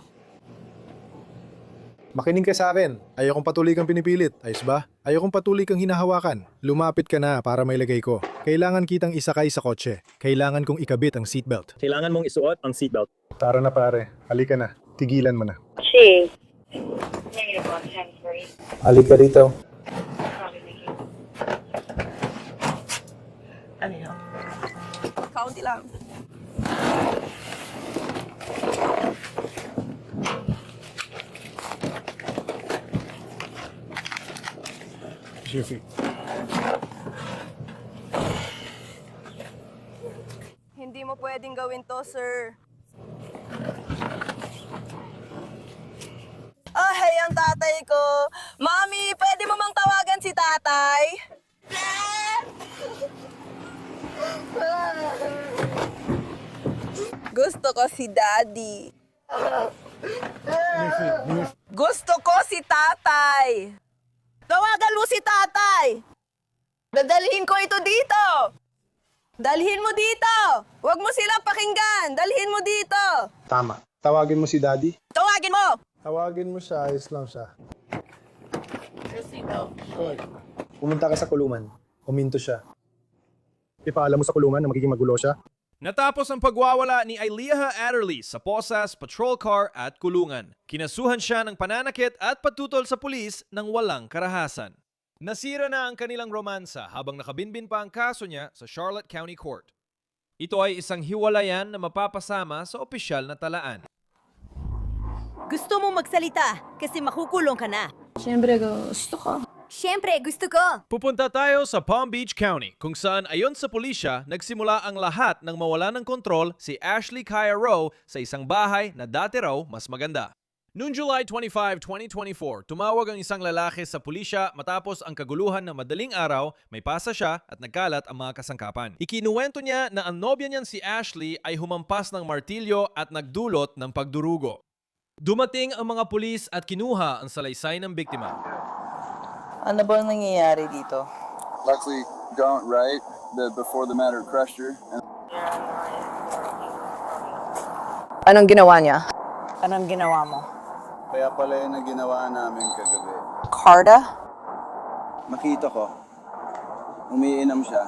Makinig ka sa akin. Ayokong patuloy kang pinipilit. Ayos ba? Ayokong patuloy kang hinahawakan. Lumapit ka na para mailagay ko. Kailangan kitang isakay sa kotse. Kailangan kong ikabit ang seatbelt. Kailangan mong isuot ang seatbelt. Tara na pare. Halika na. Tigilan mo na. She. Halika rito. Ano yun? Kaunti lang. Hindi mo pwedeng gawin to, sir. Hey, ang tatay ko. Mami, pwede mo mang tawagan si tatay? Gusto ko si daddy. Gusto ko si tatay. Tawagan mo si tatay. Dadalhin ko ito dito. Dalhin mo dito. Huwag mo silang pakinggan. Dalhin mo dito. Tama. Tawagin mo si daddy. Tawagin mo. Tawagin mo siya. Ayos lang siya. Pumunta ka sa kulungan. Uminto siya. Ipaalam mo sa kulungan na magiging magulo siya. Natapos ang pagwawala ni Aileha Adderley sa Posas, patrol car at kulungan. Kinasuhan siya ng pananakit at patutol sa pulis ng walang karahasan. Nasira na ang kanilang romansa habang nakabinbin pa ang kaso niya sa Charlotte County Court. Ito ay isang hiwalayan na mapapasama sa opisyal na talaan. Gusto mo magsalita kasi makukulong ka na. Siyempre gusto ko. Siyempre gusto ko. Pupunta tayo sa Palm Beach County kung saan ayon sa pulisya nagsimula ang lahat ng mawala ng kontrol si Ashley Kaya Rowe sa isang bahay na dati raw mas maganda. Noong July 25, 2024, tumawag ang isang lalaki sa pulisya matapos ang kaguluhan na madaling araw, may pasa siya at nagkalat ang mga kasangkapan. Ikinuwento niya na ang nobya niyan si Ashley ay humampas ng martilyo at nagdulot ng pagdurugo. Dumating ang mga pulis at kinuha ang salaysay ng biktima. Ano ba nangyayari dito? Luckily, don't right before the matter crushed her. Anong ginawa niya? Anong ginawa mo? Kaya pala yun ang ginawa namin kagabi. Carda? Makita ko. Umiinom siya.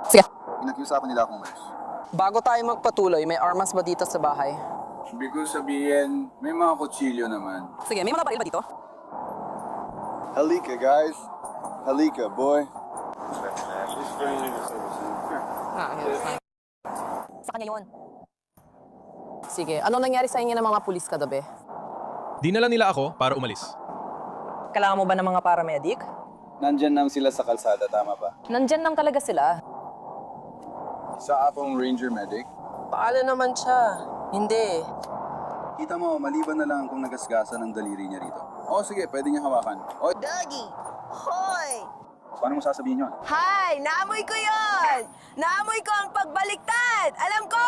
Sige. Inakiusapan nila akong mas. Bago tayo magpatuloy, may armas ba dito sa bahay? Ibig ko sabihin, may mga kutsilyo naman. Sige, may mga baril ba dito? Halika, guys. Halika, boy. Sa kanya yun. Sige, anong nangyari sa inyo ng mga pulis kagabi? Dinala nila ako para umalis. Kailangan mo ba ng mga paramedic? Nandyan lang sila sa kalsada, tama ba? Nandyan lang talaga sila. Isa akong ranger medic. Paano naman siya? Hindi. Kita mo, maliban na lang kung nagasgasan ng daliri niya rito. Oo, sige, pwede niya hawakan. O, Doggy! Hoy! paano mo sasabihin yun? Hi! Naamoy ko yon! Naamoy ko ang pagbaliktad! Alam ko!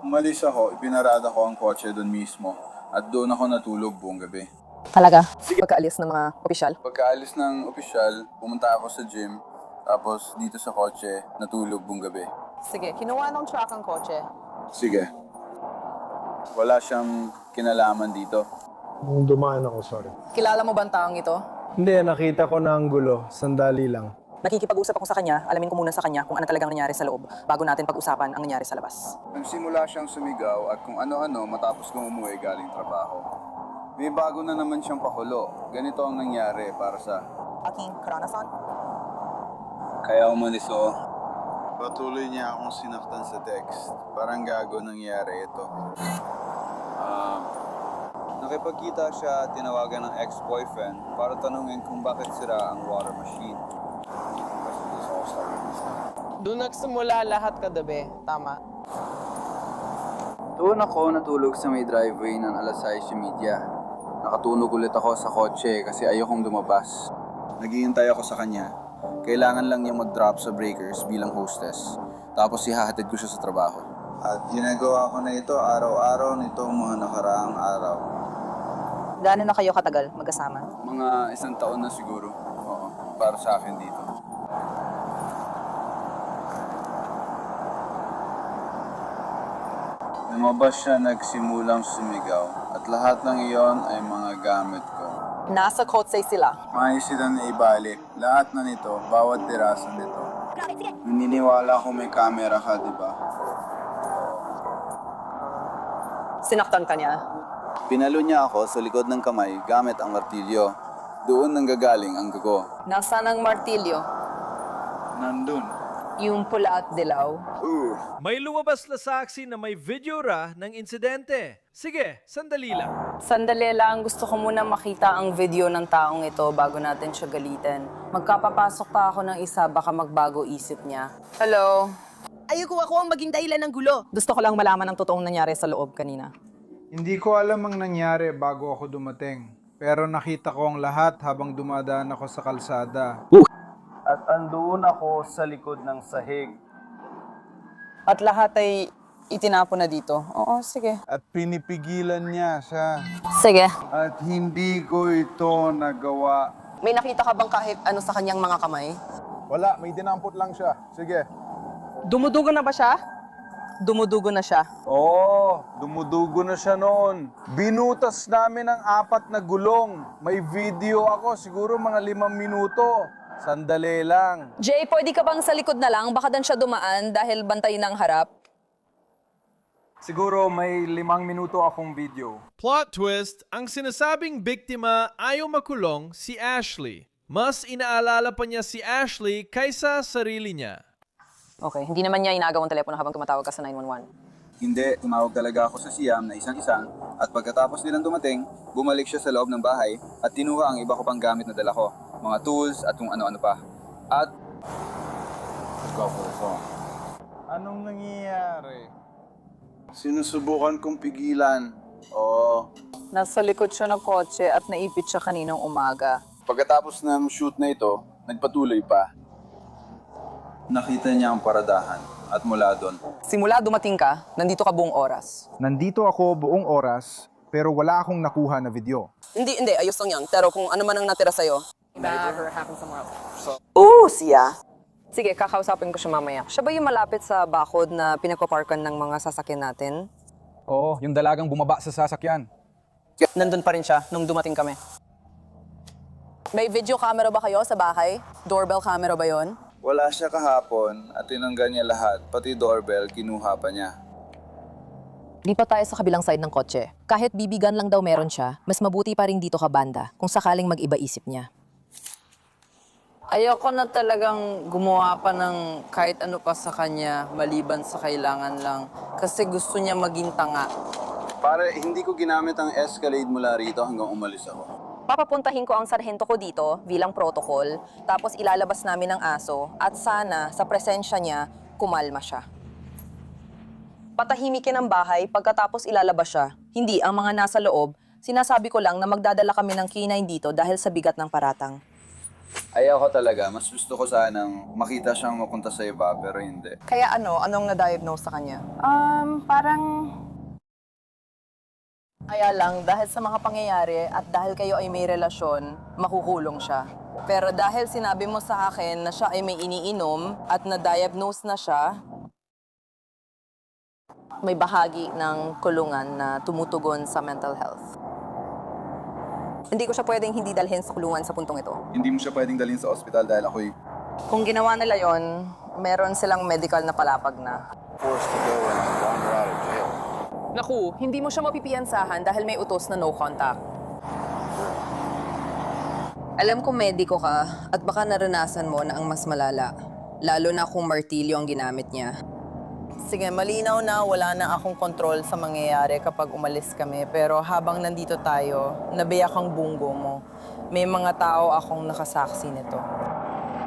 Umalis ako, ipinarada ko ang kotse doon mismo. At doon ako natulog buong gabi. Talaga? Sige. Pagkaalis ng mga opisyal? Pagkaalis ng opisyal, pumunta ako sa gym. Tapos dito sa kotse, natulog buong gabi. Sige, kinuha ng truck ang kotse. Sige. Wala siyang kinalaman dito. Nung dumaan ako, sorry. Kilala mo ba ang taong ito? Hindi, nakita ko na ang gulo. Sandali lang. Nakikipag-usap ako sa kanya, alamin ko muna sa kanya kung ano talagang nangyari sa loob bago natin pag-usapan ang nangyari sa labas. Nagsimula siyang sumigaw at kung ano-ano matapos kong umuwi galing trabaho. May bago na naman siyang pakulo. Ganito ang nangyari para sa... Aking karanasan? Kaya umalis ako. Patuloy niya akong sinaktan sa text. Parang gago nangyari ito. Nakipagkita siya at tinawagan ng ex-boyfriend para tanungin kung bakit sira ang water machine. Doon nagsimula lahat kagabi, tama? Doon ako natulog sa may driveway ng alas 6:30. Nakatunog ulit ako sa kotse kasi ayokong lumabas. Naghihintay ako sa kanya. Kailangan lang niyang mag-drop sa breakers bilang hostess. Tapos ihahatid ko siya sa trabaho. At ginagawa ko na ito araw-araw nitong mga nakaraang araw. Gaano na kayo katagal magkasama? Mga 1 taon na siguro. Oo, para sa akin dito. Lumabas siya nagsimulang sumigaw at lahat ng iyon ay mga gamit ko. Nasa kotse sila. Maayos sila na ibalik. Lahat na nito, bawat tiraso nito. Naniniwala ko may camera ka, di ba? Sinaktan ka niya. Pinalo niya ako sa likod ng kamay gamit ang martilyo. Doon nanggagaling ang gugo. Nasaan ang martilyo? Nandun. Yung pula at dilaw? May lumabas na saksi na may video ra ng insidente. Sige, sandali lang. Sandali lang, gusto ko muna makita ang video ng taong ito bago natin siya galitin. Magkapapasok pa ako ng isa, baka magbago isip niya. Hello? Ayoko ako ang maging dahilan ng gulo. Gusto ko lang malaman ang totoong nangyari sa loob kanina. Hindi ko alam ang nangyari bago ako dumating. Pero nakita ko ang lahat habang dumadaan ako sa kalsada. At andoon ako sa likod ng sahig. At lahat ay itinapon na dito. Oo, sige. At pinipigilan niya siya. Sige. At hindi ko ito nagawa. May nakita ka bang kahit ano sa kanyang mga kamay? Wala, may dinampot lang siya. Sige. Dumudugo na ba siya? Dumudugo na siya. Oo, dumudugo na siya noon. Binutas namin ang 4 na gulong. May video ako, siguro mga 5 minuto. Sandali lang. Jay, pwede ka bang sa likod na lang? Baka dan siya dumaan dahil bantay ng harap. Siguro may 5 minuto akong video. Plot twist, ang sinasabing biktima ayaw makulong si Ashley. Mas inaalala pa niya si Ashley kaysa sarili niya. Okay, hindi naman niya inagaw ang telepono habang tumatawag ka sa 911. Hindi, tumawag talaga ako sa Siam na isang-isa at pagkatapos nilang dumating, bumalik siya sa loob ng bahay at tinuha ang iba ko pang gamit na dala ko. Mga tools at kung ano-ano pa. At... Let's go for the phone. Anong nangyayari? Sinusubukan kong pigilan. Oo. Nasa likod siya ng kotse at naipit siya kaninang umaga. Pagkatapos ng shoot na ito, nagpatuloy pa. Nakita niya ang paradahan at mula doon. Simula dumating ka, nandito ka buong oras. Nandito ako buong oras, pero wala akong nakuha na video. Hindi, ayos lang yan. Pero kung ano man ang natira sa'yo, siya. Sige, kakausapin ko siya mamaya. Siya ba yung malapit sa bakod na pinagpaparkan ng mga sasakyan natin? Oo, yung dalagang bumaba sa sasakyan. Nandun pa rin siya nung dumating kami. May video camera ba kayo sa bahay? Doorbell camera ba yon? Wala siya kahapon at tinanggal niya lahat, pati doorbell, kinuha pa niya. Lipat tayo sa kabilang side ng kotse. Kahit bibigan lang daw meron siya, mas mabuti pa rin dito ka banda kung sakaling mag-iba isip niya. Ayoko na talagang gumawa pa ng kahit ano pa sa kanya, maliban sa kailangan lang. Kasi gusto niya maging tanga. Para hindi ko ginamit ang Escalade mula rito hanggang umalis ako. Papapuntahin ko ang sarhento ko dito bilang protocol, tapos ilalabas namin ang aso at sana sa presensya niya, kumalma siya. Patahimikin ang bahay pagkatapos ilalabas siya. Hindi ang mga nasa loob, sinasabi ko lang na magdadala kami ng K9 dito dahil sa bigat ng paratang. Ayaw ko talaga, mas gusto ko sanang makita siyang mapunta sa iba pero hindi. Kaya anong na-diagnose sa kanya? Kaya lang, dahil sa mga pangyayari at dahil kayo ay may relasyon, makukulong siya. Pero dahil sinabi mo sa akin na siya ay may iniinom at na-diagnose na siya, may bahagi ng kulungan na tumutugon sa mental health. Hindi ko siya pwedeng hindi dalhin sa kulungan sa puntong ito. Hindi mo siya pwedeng dalhin sa ospital dahil ako'y Kung ginawa nila yon, meron silang medical na palapag na. Forced to go and wander out of jail. Naku, hindi mo siya mapipiyansahan dahil may utos na no contact. Alam ko mediko ka at baka naranasan mo na ang mas malala, lalo na kung martilyo ang ginamit niya. Sige, malinaw na wala na akong kontrol sa mangyayari kapag umalis kami, pero habang nandito tayo, nabiyak ang bunggo mo. May mga tao akong nakasaksi nito.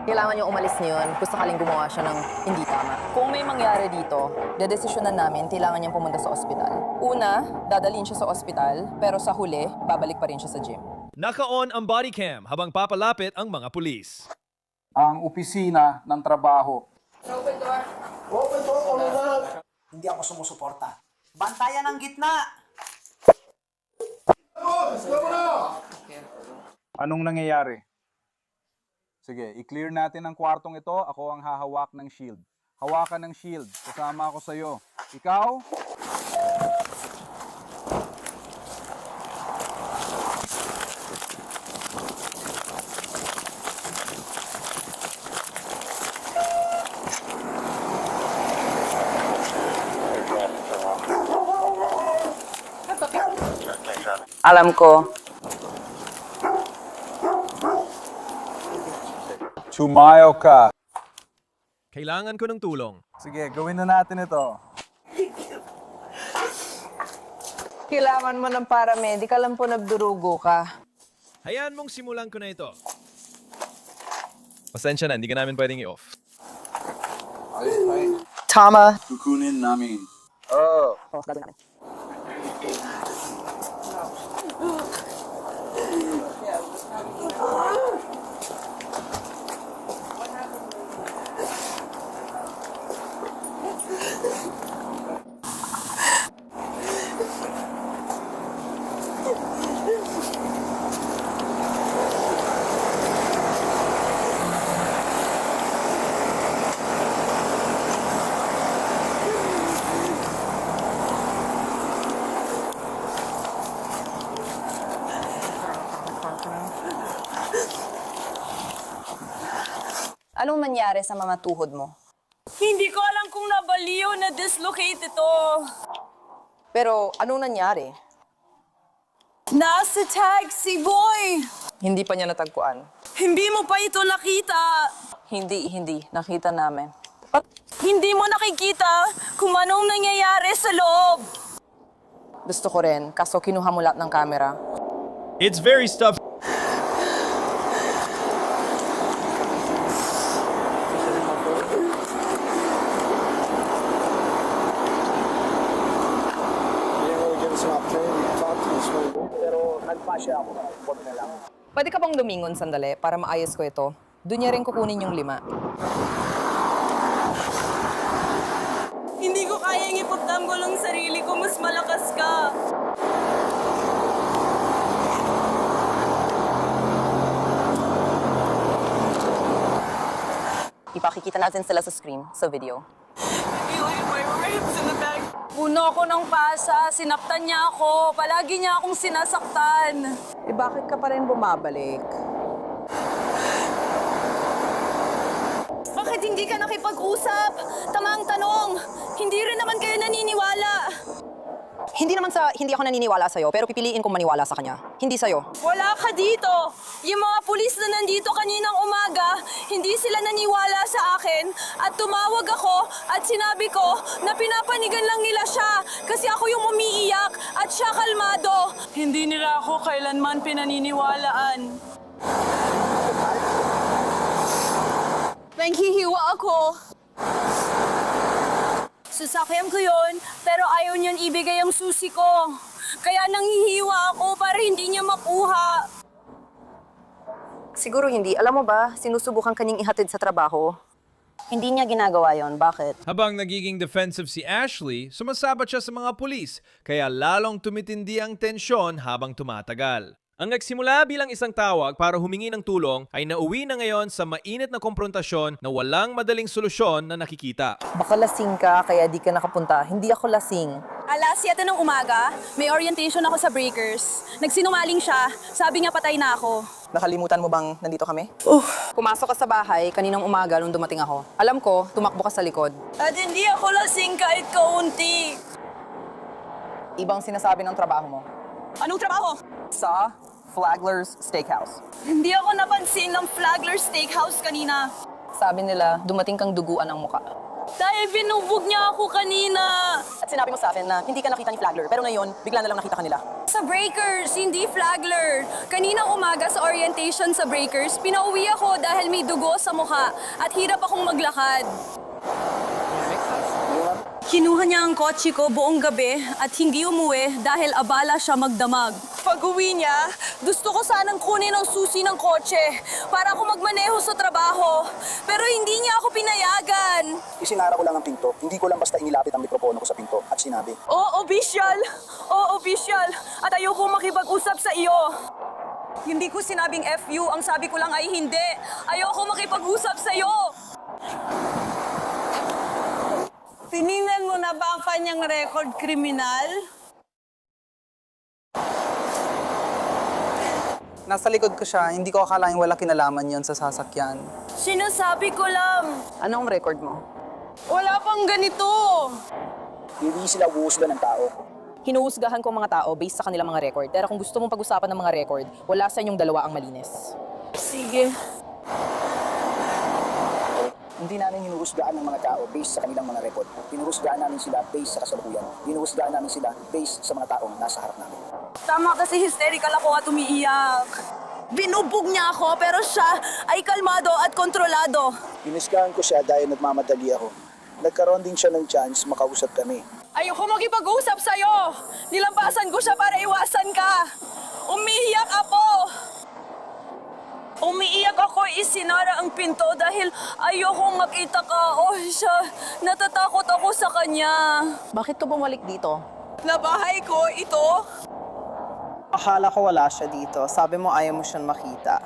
Kailangan niyo umalis niyon kung sakaling gumawa siya ng hindi tama. Kung may mangyari dito, dedesisyonan namin kailangan niyang pumunta sa ospital. Una, dadalhin siya sa ospital, pero sa huli, babalik pa rin siya sa gym. Naka-on ang body cam habang papalapit ang mga pulis. Ang opisina ng trabaho. Open door, Hindi ako sumusuporta. Bantayan ang gitna! Anong nangyayari? Sige, i-clear natin ang kwartong ito. Ako ang hahawak ng shield. Hawakan ng shield. Kasama ako sa'yo. Ikaw? Alam ko. Sumayo ka. Kailangan ko ng tulong. Sige, gawin na natin ito. Kailangan mo ng paramedic. Alam po nagdurugo ka. Hayaan mong simulan ko na ito. Pasensya na, hindi ka namin pwedeng i-off. Tama. Kukunin namin. Oh. Anong nangyari sa mga tuhod mo? Hindi ko alam kung nabaliw na dislocate ito. Pero anong nangyari? Nasa taxi, boy! Hindi pa niya natagpuan. Hindi mo pa ito nakita. Hindi. Nakita namin. Hindi mo nakikita kung anong nangyayari sa loob. Gusto ko rin, kaso kinuha mo lahat ng camera. It's very stuffy. Pwede ka bang lumingon sandali para maayos ko ito? Doon niya rin kukunin yung 5. Hindi ko kayang ipagtanggol ang sarili ko. Mas malakas ka. Ipakikita natin sila sa screen, sa video. Puno ako ng pasa. Sinaktan niya ako. Palagi niya akong sinasaktan. Bakit ka pa rin bumabalik? Bakit hindi ka nakipag-usap? Tamang tanong. Hindi rin naman kayo naniniwala. Hindi ako naniniwala sa'yo, pero pipiliin kong maniwala sa kanya. Hindi sa'yo. Wala ka dito. Yung mga pulis na nandito kaninang umaga, hindi sila naniwala sa akin. At tumawag ako at sinabi ko na pinapanigan lang nila siya kasi ako yung umiiyak at siya kalmado. Hindi nila ako kailanman pinaniniwalaan. Nanghihiwa ako. Sasakyan ko yun, pero ayaw niyan ibigay ang susi ko. Kaya nanghihiwa ako para hindi niya makuha. Siguro hindi. Alam mo ba, sinusubukan kanyang ihatid sa trabaho. Hindi niya ginagawa yon. Bakit? Habang nagiging defensive si Ashley, sumasabat siya sa mga pulis, kaya lalong tumitindi ang tensyon habang tumatagal. Ang nagsimula bilang isang tawag para humingi ng tulong ay nauwi na ngayon sa mainit na komprontasyon na walang madaling solusyon na nakikita. Baka lasing ka, kaya di ka nakapunta. Hindi ako lasing. Alas 7 ng umaga, may orientation ako sa Breakers. Nagsinungaling siya, sabi niya patay na ako. Nakalimutan mo bang nandito kami? Pumasok ka sa bahay kaninang umaga nung dumating ako. Alam ko, tumakbo ka sa likod. At hindi ako lasing kahit kaunti. Ibang sinasabi ng trabaho mo. Anong trabaho? Sa Flagler's Steakhouse. Hindi ako napansin ng Flagler's Steakhouse kanina. Sabi nila, dumating kang duguan ang muka. Dahil binubog niya ako kanina. At sinabi mo sa akin na hindi ka nakita ni Flagler, pero ngayon, bigla na lang nakita ka nila. Sa Breakers, hindi Flagler. Kaninang umaga sa orientation sa Breakers, pinauwi ako dahil may dugo sa mukha at hirap akong maglakad. Kinuha niya ang kotse ko buong gabi at hindi umuwi dahil abala siya magdamag. Pag-uwi niya, gusto ko sanang kunin ang susi ng kotse para ako magmaneho sa trabaho. Pero hindi niya ako pinayagan. Isinara ko lang ang pinto. Hindi ko lang basta inilapit ang mikropono ko sa pinto at sinabi. Oo, opisyal! Oo, opisyal! At ayoko makipag-usap sa iyo. Hindi ko sinabing FU, ang sabi ko lang ay hindi. Ayoko makipag-usap sa iyo. Tiningnan mo na ba ang kanyang record kriminal? Nasa likod ko siya, hindi ko akalaing wala kinalaman yon sa sasakyan. Sinasabi ko lang. Anong record mo? Wala pang ganito. Hindi sila huhusga ng tao. Hinuhusgahan ko ang mga tao based sa kanilang mga record. Pero kung gusto mong pag-usapan ng mga record, wala sa inyong dalawa ang malinis. Sige. Hindi namin hinuhusgaan ng mga tao based sa kanilang mga record. Hinuhusgaan namin sila based sa kasalukuyan. Hinuhusgaan namin sila based sa mga taong nasa harap namin. Tama kasi hysterical ako at umiiyak. Binubog niya ako pero siya ay kalmado at kontrolado. Hinuhusgaan ko siya dahil nagmamadali ako. Nagkaroon din siya ng chance makausap kami. Ayoko makipag-usap sa'yo. Nilampasan ko siya para iwasan ka. Umiiyak ako. Umiiyak ako, isinara ang pinto dahil ayokong makita ka. Oh, siya, natatakot ako sa kanya. Bakit ka bumalik dito? Na bahay ko, ito? Akala ko wala siya dito. Sabi mo ayaw mo siyang makita.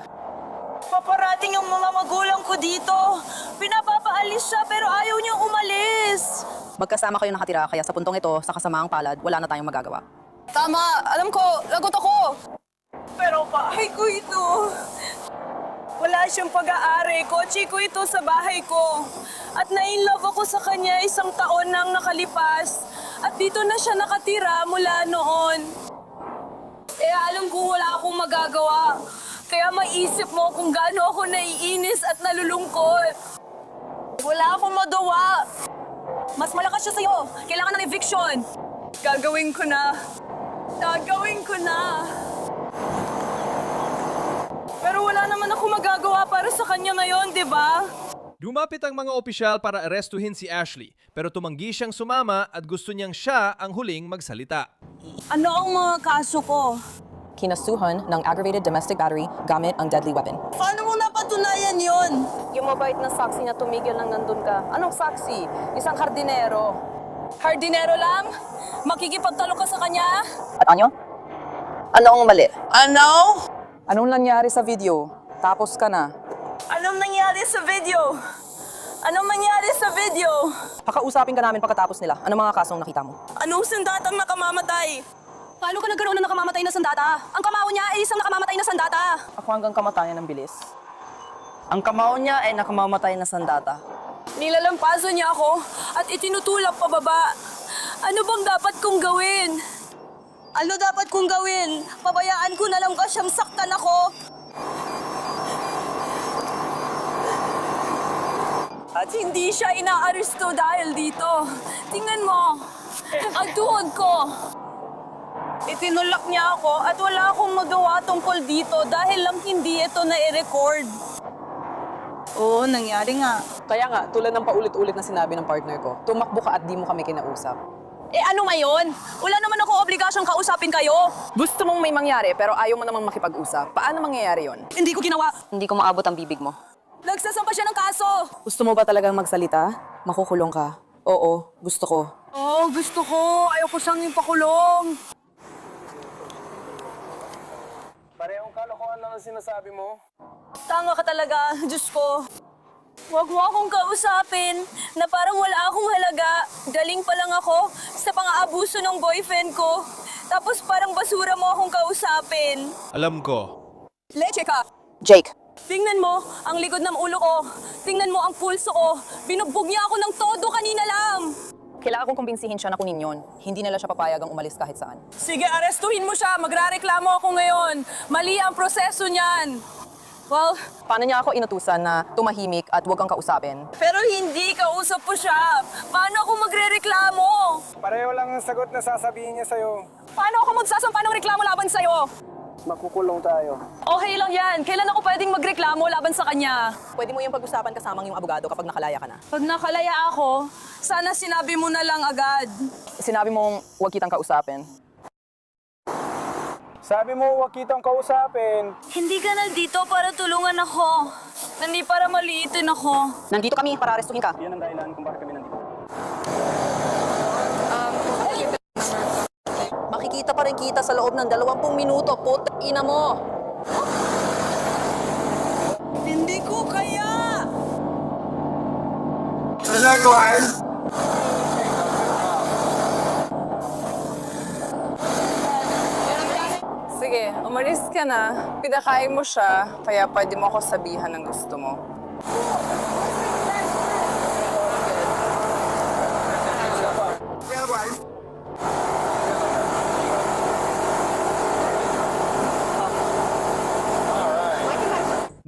Paparating ang mga magulang ko dito. Pinapapaalis siya pero ayaw niyang umalis. Magkasama kayo nakatira, kaya sa puntong ito, sa kasamaang palad, wala na tayong magagawa. Tama, alam ko, lagot ako. Pero bahay ko ito. Wala siyang pag-aari. Kotse ko ito sa bahay ko. At na-inlove ako sa kanya 1 taon nang nakalipas. At dito na siya nakatira mula noon. Alam ko wala akong magagawa. Kaya maisip mo kung gaano ako naiinis at nalulungkot. Wala akong magawa. Mas malakas siya sa'yo. Kailangan ng eviction. Gagawin ko na. Gagawin ko na. Pero wala naman ako magagawa para sa kanya ngayon, di ba? Lumapit ang mga opisyal para arestuhin si Ashley, pero tumanggi siyang sumama at gusto niyang siya ang huling magsalita. Ano ang mga kaso ko? Kinasuhan ng aggravated domestic battery gamit ang deadly weapon. Paano mo napatunayan yon? Yung mabait na saksi na tumigil nang nandun ka. Anong saksi? Isang hardinero. Hardinero lang? Makikipagtalo ka sa kanya? At Anyo? Ano ang mali? Ano? Anong nangyari sa video? Tapos ka na. Anong nangyari sa video? Anong nangyari sa video? Pakausapin ka namin pagkatapos nila. Anong mga kasong nakita mo? Anong sandatang nakamamatay? Paano ka nagkaroon ng nakamamatay na sandata? Ang kamao niya ay isang nakamamatay na sandata. Ako hanggang kamatayan ng bilis. Ang kamao niya ay nakamamatay na sandata. Nilalampaso niya ako at itinutulak pababa. Ano bang dapat kong gawin? Ano dapat kong gawin? Pabayaan ko na lang ba siyang saktan ako? At hindi siya inaaresto dahil dito. Tingnan mo, ang tuhod ko. Itinulak niya ako at wala akong magawa tungkol dito dahil lang hindi ito na-record. Oo, nangyari nga. Kaya nga, tulad ng paulit-ulit na sinabi ng partner ko, tumakbo ka at di mo kami kinausap. Ano ngayon? Wala naman akong obligasyong kausapin kayo. Gusto mong may mangyari pero ayaw mo namang makipag-usap. Paano mangyayari yon? Hindi ko ginawa. Hindi ko maabot ang bibig mo. Nagsasampa siya ng kaso. Gusto mo ba talagang magsalita? Makukulong ka. Oo, gusto ko. Oo, gusto ko. Ayoko siyang ipakulong. Parehong kalokohan lang ang sinasabi mo. Tanga ka talaga, Diyos ko. Huwag mo akong kausapin na parang wala akong halaga. Galing pa lang ako sa pang-aabuso ng boyfriend ko. Tapos parang basura mo akong kausapin. Alam ko. Leche ka! Jake, Tingnan mo ang likod ng ulo ko. Tingnan mo ang pulso ko. Binugbog niya ako ng todo kanina lang. kailangan kong kumbinsihin siya na kunin yon. Hindi nila siya papayagang umalis kahit saan. Sige, arestuhin mo siya. Magrareklamo ako ngayon. Mali ang proseso niyan. Well, Paano niya ako inutusan na tumahimik at huwag kang kausapin? pero hindi kausap po siya. Paano ako magrereklamo? Pareho lang ang sagot na sasabihin niya sa'yo. Paano ako magsasampa ng reklamo laban sa'yo? Makukulong tayo. Okay lang yan. Kailan ako pwedeng magreklamo laban sa kanya? Pwede mo yung pag-usapan kasamang yung abogado kapag nakalaya ka na. Pag nakalaya ako, sana sinabi mo na lang agad. Sinabi mong huwag kitang kausapin. Sabi mo, huwag kitang kausapin. Hindi ka nandito para tulungan ako. Hindi para maliitin ako. Nandito kami para arestuhin ka. Yan ang dahilan kung bakit kami nandito. Makikita pa rin kita sa loob ng 20 minuto. Puta ina mo! Hindi ko kaya! Sige, umalis ka na. Pinakain mo siya, kaya pwede mo ako sabihan ng gusto mo.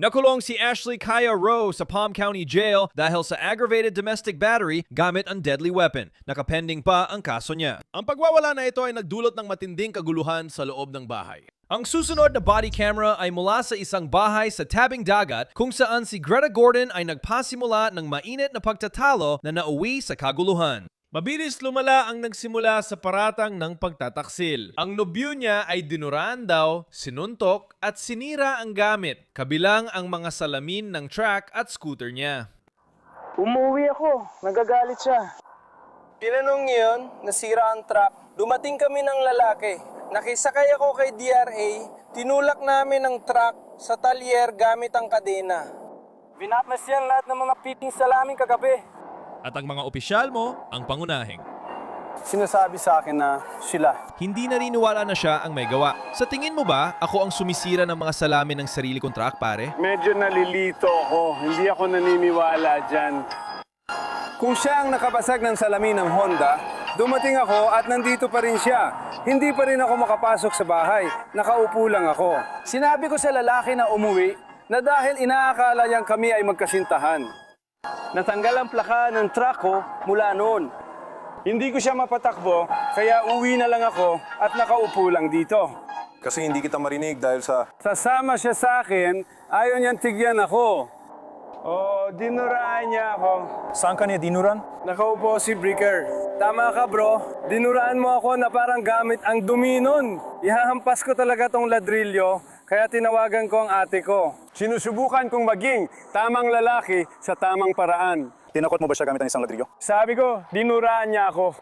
Nakulong si Ashley Kaya Rowe sa Palm County Jail dahil sa aggravated domestic battery gamit ang deadly weapon. Nakapending pa ang kaso niya. Ang pagwawala na ito ay nagdulot ng matinding kaguluhan sa loob ng bahay. Ang susunod na body camera ay mula sa isang bahay sa tabing dagat kung saan si Greta Gordon ay nagpasimula ng mainit na pagtatalo na nauwi sa kaguluhan. Mabilis lumala ang nagsimula sa paratang ng pagtataksil. Ang nobyo niya ay dinuraan daw, sinuntok at sinira ang gamit, kabilang ang mga salamin ng truck at scooter niya. Umuwi ako. Nagagalit siya. Tinanong yun, nasira ang truck. Dumating kami ng lalaki. Nakisakay ako kay DRA. Tinulak namin ang truck sa talyer gamit ang kadena. Binatmas yan lahat ng mga piting salamin kagabi. At ang mga opisyal mo ang pangunahing. Sinasabi sa akin na sila. Hindi naniniwala na siya ang may gawa. Sa tingin mo ba ako ang sumisira ng mga salamin ng sarili kong truck, pare? Medyo nalilito ako. Hindi ako naniniwala dyan. Kung siya ang nakabasag ng salamin ng Honda, dumating ako at nandito pa rin siya. Hindi pa rin ako makapasok sa bahay. Nakaupo lang ako. Sinabi ko sa lalaki na umuwi na dahil inaakala niyang kami ay magkasintahan. Natanggal ang plaka ng truck ko mula noon. Hindi ko siya mapatakbo, kaya uwi na lang ako at nakaupo lang dito. Kasi hindi kita marinig dahil sa... Sasama siya sa akin, ayaw niyang tigyan ako. Dinuraan niya ako. Saan ka niya dinuran? Nakaupo si Bricker. Tama ka bro, dinuraan mo ako na parang gamit ang dumi nun. Ihahampas ko talaga tong ladrilyo, kaya tinawagan ko ang ate ko. Sinusubukan kong maging tamang lalaki sa tamang paraan. Tinakot mo ba siya gamit ang isang ladrilyo? Sabi ko, dinuraan niya ako.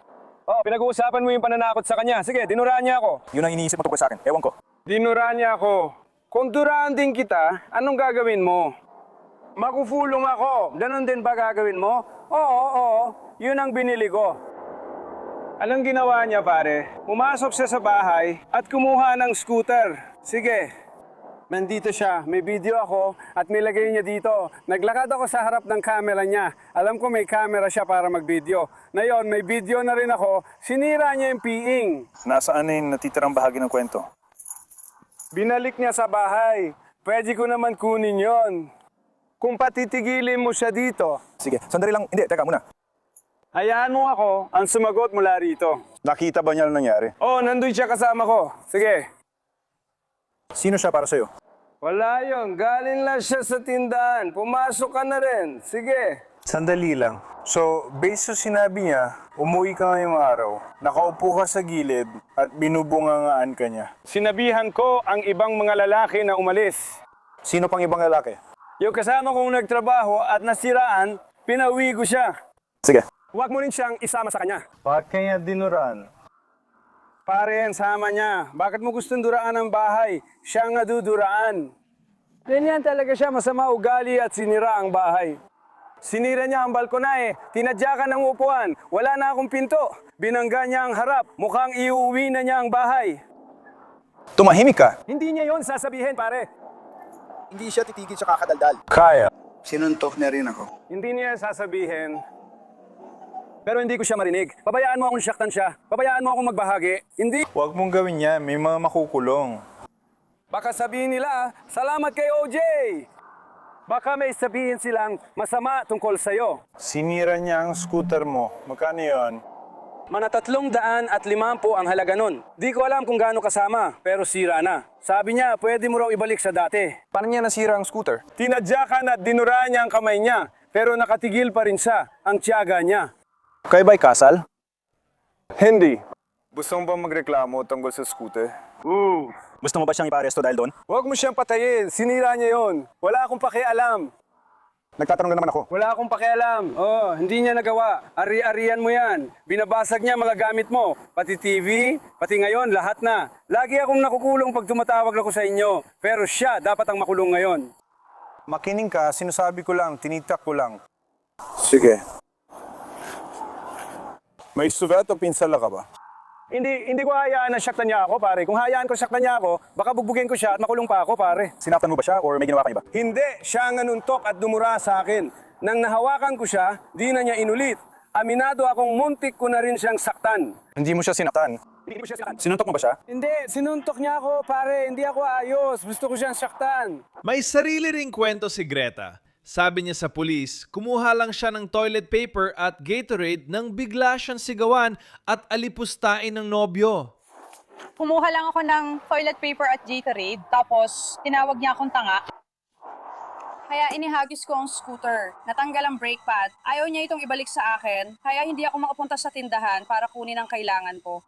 Pinag-uusapan mo yung pananakot sa kanya. Sige, dinuraan niya ako. Yun ang iniisip mo tungkol sa akin. Ewan ko. Dinuraan niya ako. Kung duraan din kita, anong gagawin mo? Makufulong ako. Ganon din ba gagawin mo? Oo. Yun ang binili ko. Anong ginawa niya pare? Pumasok siya sa bahay at kumuha ng scooter. Sige, nandito siya. May video ako at nilagay niya dito. Naglakad ako sa harap ng camera niya. Alam ko may camera siya para mag-video. Ngayon, may video na rin ako. Sinira niya yung piing. Nasaan na yung natitirang bahagi ng kwento? Binalik niya sa bahay. Pwede ko naman kunin yon. Kung patitigilin mo siya dito. Sige, sandali lang. Hindi, teka muna. Hayaan mo ako ang sumagot mula rito. Nakita ba niya ang nangyari? Nandun siya kasama ko. Sige. Sino siya para sa'yo? Wala yun. Galing lang siya sa tindahan. Pumasok ka na rin. Sige. Sandali lang. So, based sa sinabi niya, umuwi ka ngayong araw, nakaupo ka sa gilid at binubungangaan ka niya. Sinabihan ko ang ibang mga lalaki na umalis. Sino pang ibang lalaki? Yung kasama kong nagtrabaho at nasiraan, pinauwi ko siya. Sige. Huwag mo rin siyang isama sa kanya. Bakit kanya dinuraan? Pare, sama niya. Bakit mo gustong duraan ang bahay? Siya nga duduraan. Ganyan talaga siya, masama ugali at sinira ang bahay. Sinira niya ang balkonahe, tinadyakan ng upuan, wala na akong pinto. Binangga niya ang harap, mukhang iuwi na niya ang bahay. Tumahimik ka? Hindi niya yon sasabihin, pare. Hindi siya titigil sa kakadaldal. Kaya. Sinuntok niya rin ako. Hindi niya sasabihin. Pero hindi ko siya marinig. Pabayaan mo akong saktan siya. Pabayaan mo akong magbahagi. Hindi. Huwag mong gawin yan. May mga makukulong. Baka sabihin nila, salamat kay OJ! Baka may sabihin silang masama tungkol sa'yo. Sinira niya ang scooter mo. Magkano yun? Mana 350 ang halaga nun. Di ko alam kung gaano kasama, pero sira na. Sabi niya, pwede mo raw ibalik sa dati. Paano niya nasira ang scooter? Tinadyakan at dinuraan niya ang kamay niya, pero nakatigil pa rin siya, ang tiyaga niya. Kayo ba'y kasal? Hindi. Gusto mo ba magreklamo tungkol sa scooter? Gusto mo ba siyang ipa-aresto dahil doon? Huwag mo siyang patayin, sinira niya yon. Wala akong pakialam. Nagtatanong na naman ako. Wala akong pakialam. Hindi niya nagawa. Ari-arian mo yan. Binabasag niya mga gamit mo. Pati TV, pati ngayon, lahat na. Lagi akong nakukulong pag tumatawag ako sa inyo. Pero siya, dapat ang makulong ngayon. Makinig ka, sinasabi ko lang, tinitak ko lang. Sige. May sugat o pinsala ka ba? Hindi ko hayaan na saktan niya ako, pare. Kung hayaan ko saktan niya ako, baka bugbugin ko siya at makulong pa ako, pare. Sinaktan mo ba siya or may ginawa kang iba? Hindi, siya ang nanuntok at dumura sa akin. Nang nahawakan ko siya, di na niya inulit. Aminado akong muntik ko na rin siyang saktan. Hindi mo siya sinaktan. Hindi mo siya sinaktan. Sinuntok mo ba siya? Hindi, sinuntok niya ako, pare. Hindi ako ayos. Gusto ko siyang saktan. May sarili ring kwento si Greta. Sabi niya sa pulis, kumuha lang siya ng toilet paper at Gatorade nang bigla siyang sigawan at alipustain ng nobyo. Kumuha lang ako ng toilet paper at Gatorade, tapos tinawag niya akong tanga. Kaya inihagis ko ang scooter. Natanggal ang brake pad. Ayaw niya itong ibalik sa akin, kaya hindi ako makapunta sa tindahan para kunin ang kailangan ko.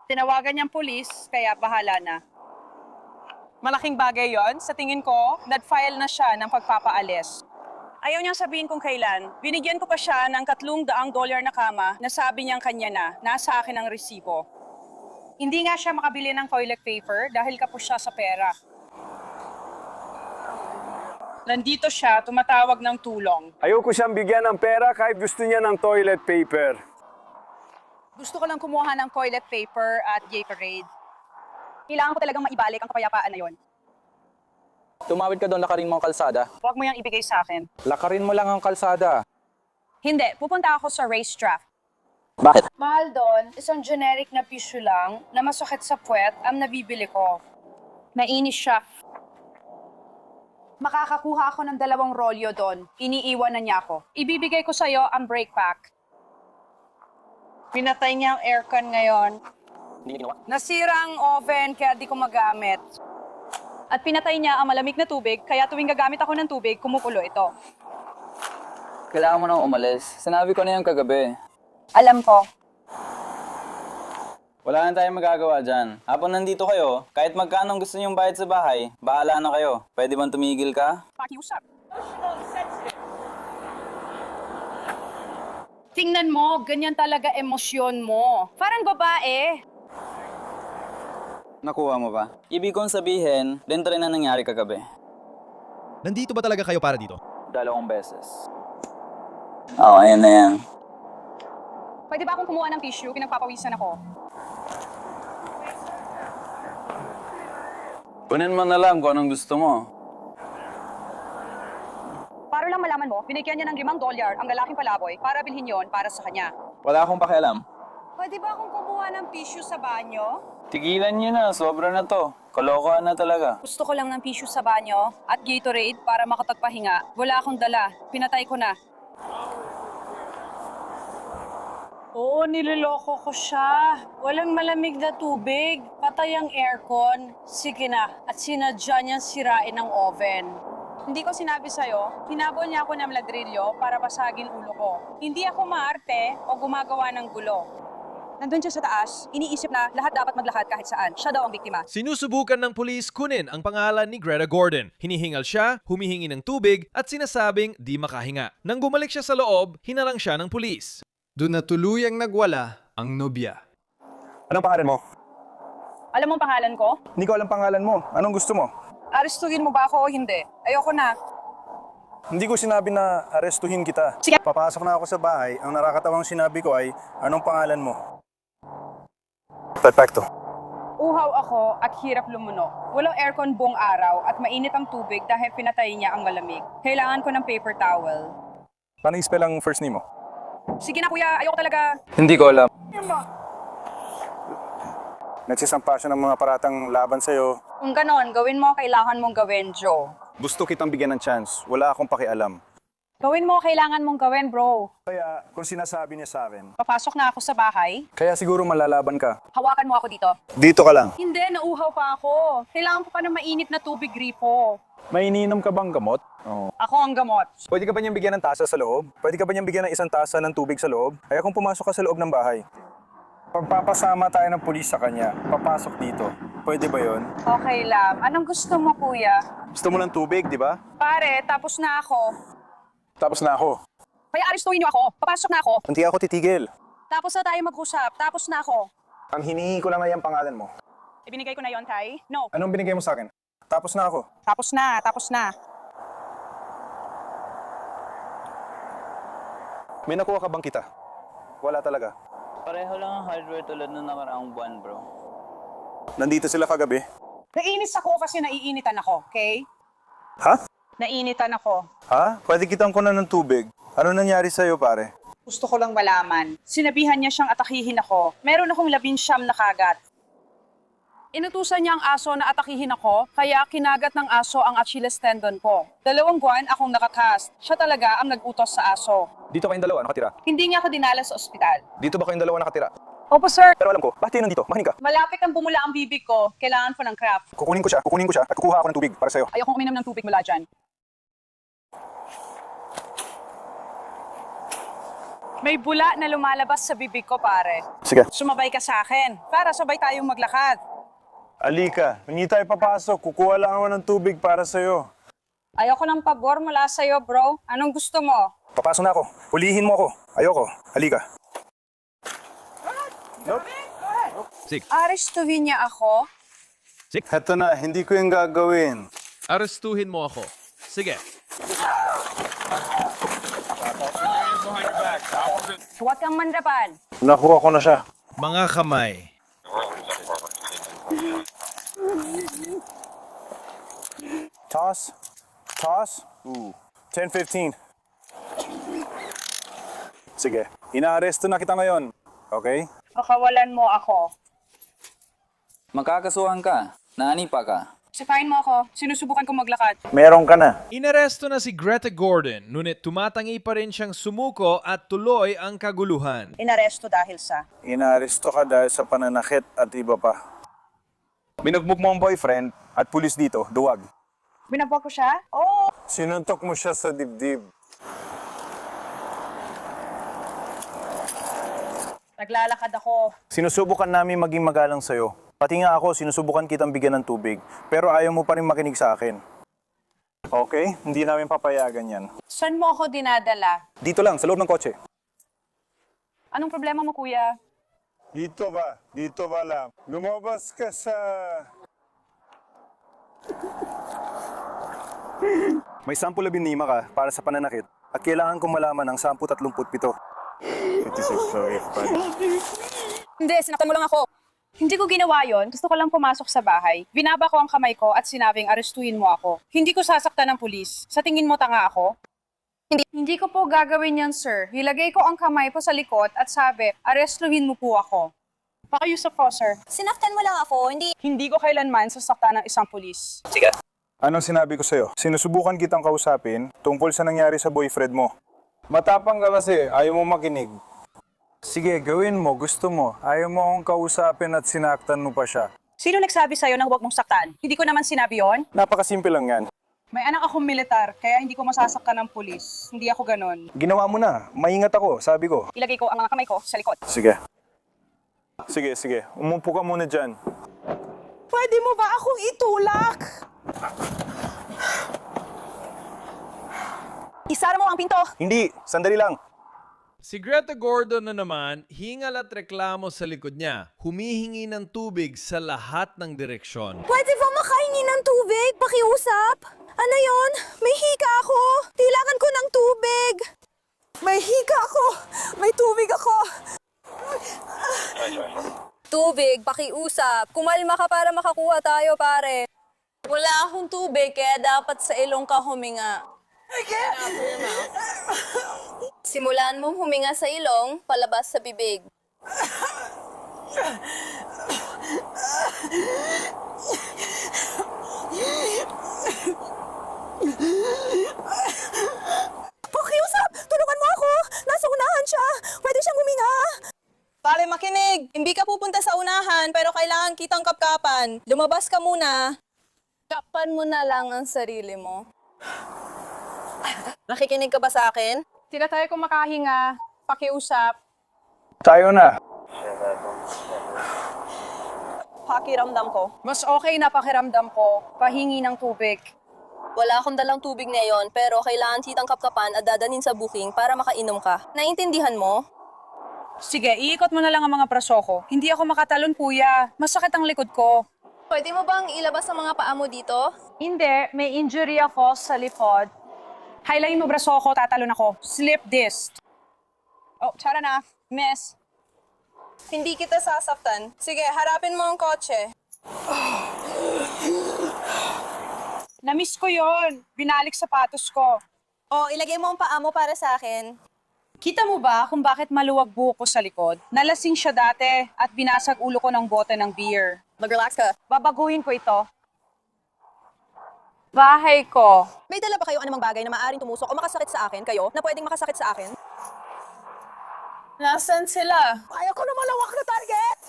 Tinawagan niyang pulis, kaya bahala na. Malaking bagay yon. Sa tingin ko, nag-file na siya ng pagpapaalis. Ayaw niyang sabihin kung kailan. Binigyan ko pa siya ng $300 na kama na sabi niyang kanya na, nasa akin ang resibo. Hindi nga siya makabili ng toilet paper dahil kapos siya sa pera. Nandito siya, tumatawag ng tulong. Ayoko siyang bigyan ng pera kahit gusto niya ng toilet paper. Gusto ko lang kumuha ng toilet paper at Gatorade. Kailangan ko talagang maibalik ang kapayapaan na yon. Tumawid ka doon, lakarin mo ang kalsada. Huwag mo yang ibigay sa akin. Lakarin mo lang ang kalsada. Hindi, pupunta ako sa racetrack. Bakit? Mahal doon, isang generic na tissue lang na masakit sa puwet ang nabibili ko. Mainis siya. Makakakuha ako ng 2 rolyo doon. Iniiwan na niya ako. Ibibigay ko sa'yo ang brake pack. Pinatay niya ang aircon ngayon. Nasira ang oven kaya di ko magamit. At pinatay niya ang malamig na tubig kaya tuwing gagamit ako ng tubig, kumukulo ito. Kailangan mo nang umalis. Sinabi ko na yung kagabi. Alam ko. Wala na tayong magagawa dyan. Habang nandito kayo, kahit magkano gusto niyong bayad sa bahay, bahala na kayo. Pwede bang tumigil ka? Pakiusap. Tingnan mo, ganyan talaga emosyon mo. Parang babae. Nakuha mo ba? Ibig kong sabihin, ganito rin na nangyari kagabi. Nandito ba talaga kayo para dito? 2 beses. Oo, ayan na yan. Pwede ba akong kumuha ng tissue? Pinagpapawisan ako. Kunin mo na lang kung anong gusto mo. Para lang malaman mo, binigyan niya ng $5 ang lalaking palaboy para bilhin yon para sa kanya. Wala akong pakialam. Pwede ba akong kumuha ng tissue sa banyo? Tigilan niyo na, sobra na to. Kalokohan na talaga. Gusto ko lang ng tissue sa banyo at Gatorade para makapagpahinga. Wala akong dala. Pinatay ko na. Oo, niloloko ko siya. Walang malamig na tubig. Patay ang aircon. Sige na. At sinadya niyang sirain ang oven. Hindi ko sinabi sa'yo, hinabol niya ako ng ladrilyo para basagin ulo ko. Hindi ako maarte o gumagawa ng gulo. Nandun siya sa taas, iniisip na lahat dapat maglakad kahit saan. Siya daw ang biktima. Sinusubukan ng pulis kunin ang pangalan ni Greta Gordon. Hinihingal siya, humihingi ng tubig at sinasabing di makahinga. Nang bumalik siya sa loob, hinarang siya ng pulis. Doon na tuluyang nagwala ang nobya. Anong pangalan mo? Alam mo ang pangalan ko? Hindi ko alam pangalan mo. Anong gusto mo? Arestuhin mo ba ako o hindi? Ayoko na. Hindi ko sinabi na arestuhin kita. Sige. Papasok na ako sa bahay. Ang nakakatawang sinabi ko ay, anong pangalan mo? Perfecto. Uhaw ako at hirap lumunok. Walang aircon buong araw at mainit ang tubig dahil pinatay niya ang malamig. Kailangan ko ng paper towel. Paano i-spell ang first name mo? Sige na kuya, ayoko talaga. Hindi ko alam. Nagsisampa siya ng mga paratang laban sa'yo. Kung ganon, gawin mo ang kailangan mong gawin, Joe. Gusto kitang bigyan ng chance. Wala akong pakialam. Gawin mo ang kailangan mong gawin, bro. Kaya kung sinasabi niya sa akin, Papasok na ako sa bahay. kaya siguro malalaban ka. Hawakan mo ako dito. Dito ka lang. Hindi, nauuhaw pa ako. Kailangan ko pa ng mainit na tubig, gripo. May iniinom ka bang gamot? Oo. Ako ang gamot. Pwede ka ba niyang bigyan ng tasa sa loob? Pwede ka ba niyang bigyan ng isang tasa ng tubig sa loob? Kaya kung pumasok ka sa loob ng bahay, pagpapasama tayo ng pulis sa kanya, papasok dito. Pwede ba yon? Okay lang. Anong gusto mo, kuya? Gusto mo ng tubig, di ba? Pare, tapos na ako. Tapos na ako. Kaya arestuhin niyo ako. Papasok na ako. Hindi ako titigil. Tapos na tayo mag-usap. Tapos na ako. Ang hinihingi ko lang ay ang pangalan mo. Ibinigay ko na yon, Tay? No. Anong binigay mo sa akin? Tapos na ako. Tapos na. Tapos na. May nakuha ka bang kita? Wala talaga. Pareho lang ang hardware tulad ng nakaraang buwan, bro. Nandito sila kagabi. Naiinis ako kasi naiinitan ako, okay? Ha? Nainitan ako. Ha? Pwede kitang kunan ng tubig. Ano nangyari sa'yo, pare? Gusto ko lang malaman. Sinabihan niya siyang atakihin ako. Meron akong 19 na kagat. Inutusan niya ang aso na atakihin ako, kaya kinagat ng aso ang Achilles tendon ko. 2 buwan akong nakakast. Siya talaga ang nag-utos sa aso. Dito kayong dalawa nakatira. Hindi niya ako dinala sa ospital. Dito ba kayong dalawa nakatira? Opo, sir. Pero alam ko, bakit nandito? Makinig ka. Malapit ang bumula ang bibig ko. Kailangan ko ng craft. Kukunin ko siya at kukuha ako ng tubig para sa'yo. Ayokong uminom ng tubig mula dyan. May bula na lumalabas sa bibig ko, pare. Sige. Sumabay ka sa akin para sabay tayong maglakad. Alika, hindi tayo papasok. Kukuha lang ako ng tubig para sa'yo. Ayoko ng pabor mula sa'yo, bro. Anong gusto mo? Papasok na ako. Hulihin mo ako. Ayoko. Halika. Arestuhin niya ako? Heto na, hindi ko yung gagawin. Arestuhin mo ako. Sige. Huwag kang mandapan. Nakuha ko na siya. Mga kamay. Toss. Toss. 10-15. Sige. Inaaresto na kita ngayon. Okay? Pakawalan mo ako. Magkakasuhan ka. Naanipa ka. Sipain mo ako. Sinusubukan kong maglakad. Meron ka na. Inaresto na si Greta Gordon, ngunit tumatangi pa rin siyang sumuko at tuloy ang kaguluhan. Inaresto dahil sa... Inaaresto ka dahil sa pananakit at iba pa. Binugbog mo ang boyfriend at pulis dito, duwag. Binabog ko siya? Oo. Sinuntok mo siya sa dibdib. Naglalakad ako. Sinusubukan namin maging magalang sa'yo. Pati nga ako, sinusubukan kitang bigyan ng tubig. Pero ayaw mo pa rin makinig sa akin. Okay? Hindi namin papayagan yan. Saan mo ako dinadala? Dito lang, sa loob ng kotse. Anong problema mo, kuya? Dito ba? Dito ba lang? Lumabas ka sa... May 10 labinima ka para sa pananakit at kailangan kong malaman ang 10-37. 56, sorry. Hindi, sinaktan mo lang ako. Hindi ko ginawa yon. Gusto ko lang pumasok sa bahay. Binaba ko ang kamay ko at sinabing arestuhin mo ako. Hindi ko sasaktan ng pulis. Sa tingin mo tanga ako? Hindi ko po gagawin yan, sir. Nilagay ko ang kamay po sa likod at sabi, arestuhin mo po ako. Pakiusap po, sir. Sinaktan mo lang ako, hindi... Hindi ko kailanman sasaktan ng isang pulis. Sige. Anong sinabi ko sa'yo? Sinusubukan kitang kausapin tungkol sa nangyari sa boyfriend mo. Matapang ka kasi, ayaw mo makinig. Sige, gawin mo, gusto mo. Ayaw mo akong kausapin at sinaktan mo pa siya. Sino nagsabi sa'yo na huwag mong saktan? Hindi ko naman sinabi yon. Napakasimple lang yan. May anak akong militar, kaya hindi ko masasaktan ng pulis. Hindi ako ganon. Ginawa mo na. Maingat ako, sabi ko. Ilagay ko ang mga kamay ko sa likod. Sige. Sige. Umupo ka muna dyan. Pwede mo ba akong itulak? Isara mo ang pinto! Hindi, sandali lang. Si Greta Gordon na naman, hingal at reklamo sa likod niya. Humihingi ng tubig sa lahat ng direksyon. Pwede ba makahingi ng tubig? Pakiusap? Ano yon? May hika ako. Kailangan ko ng tubig. May hika ako. May tubig ako. Tubig, pakiusap. Kumalma ka para makakuha tayo, pare. Wala akong tubig, kaya dapat sa ilong ka huminga. Simulan mong huminga sa ilong, palabas sa bibig. Pakiusap! Tulungan mo ako! Nasa unahan siya! Pwede siyang huminga! Pare, makinig. Hindi ka pupunta sa unahan, pero kailangan kitang kapkapan. Lumabas ka muna. Kapan mo na lang ang sarili mo. Nakikinig ka ba sa akin? Sila tayo kung makahinga, pakiusap. Tayo na. Pakiramdam ko. Mas okay na pakiramdam ko, pahingi ng tubig. Wala akong dalang tubig ngayon, pero kailangan kitang kapkapan at dadanin sa booking para makainom ka. Naintindihan mo? Sige, iikot mo na lang ang mga braso ko. Hindi ako makatalon, kuya. Masakit ang likod ko. Pwede mo bang ilabas ang mga paa mo dito? Hindi, may injury ako sa likod. Highline mo braso ko, tatalon ako. Slip disc. Oh, tara na, miss. Hindi kita sasaktan. Sige, harapin mo ang kotse. Namiss ko yon. Binalik sapatos ko. Oh, ilagay mo ang paa mo para sa akin. Kita mo ba kung bakit maluwag buhok ko sa likod? Nalasing siya dati at binasag ulo ko ng bote ng beer. Mag-relax ka. Babaguhin ko ito. Bahay ko. May dala ba kayo anumang bagay na maaaring tumusok o makasakit sa akin? Kayo na pwedeng makasakit sa akin? Nasaan sila? Ayaw ko na malawak na target!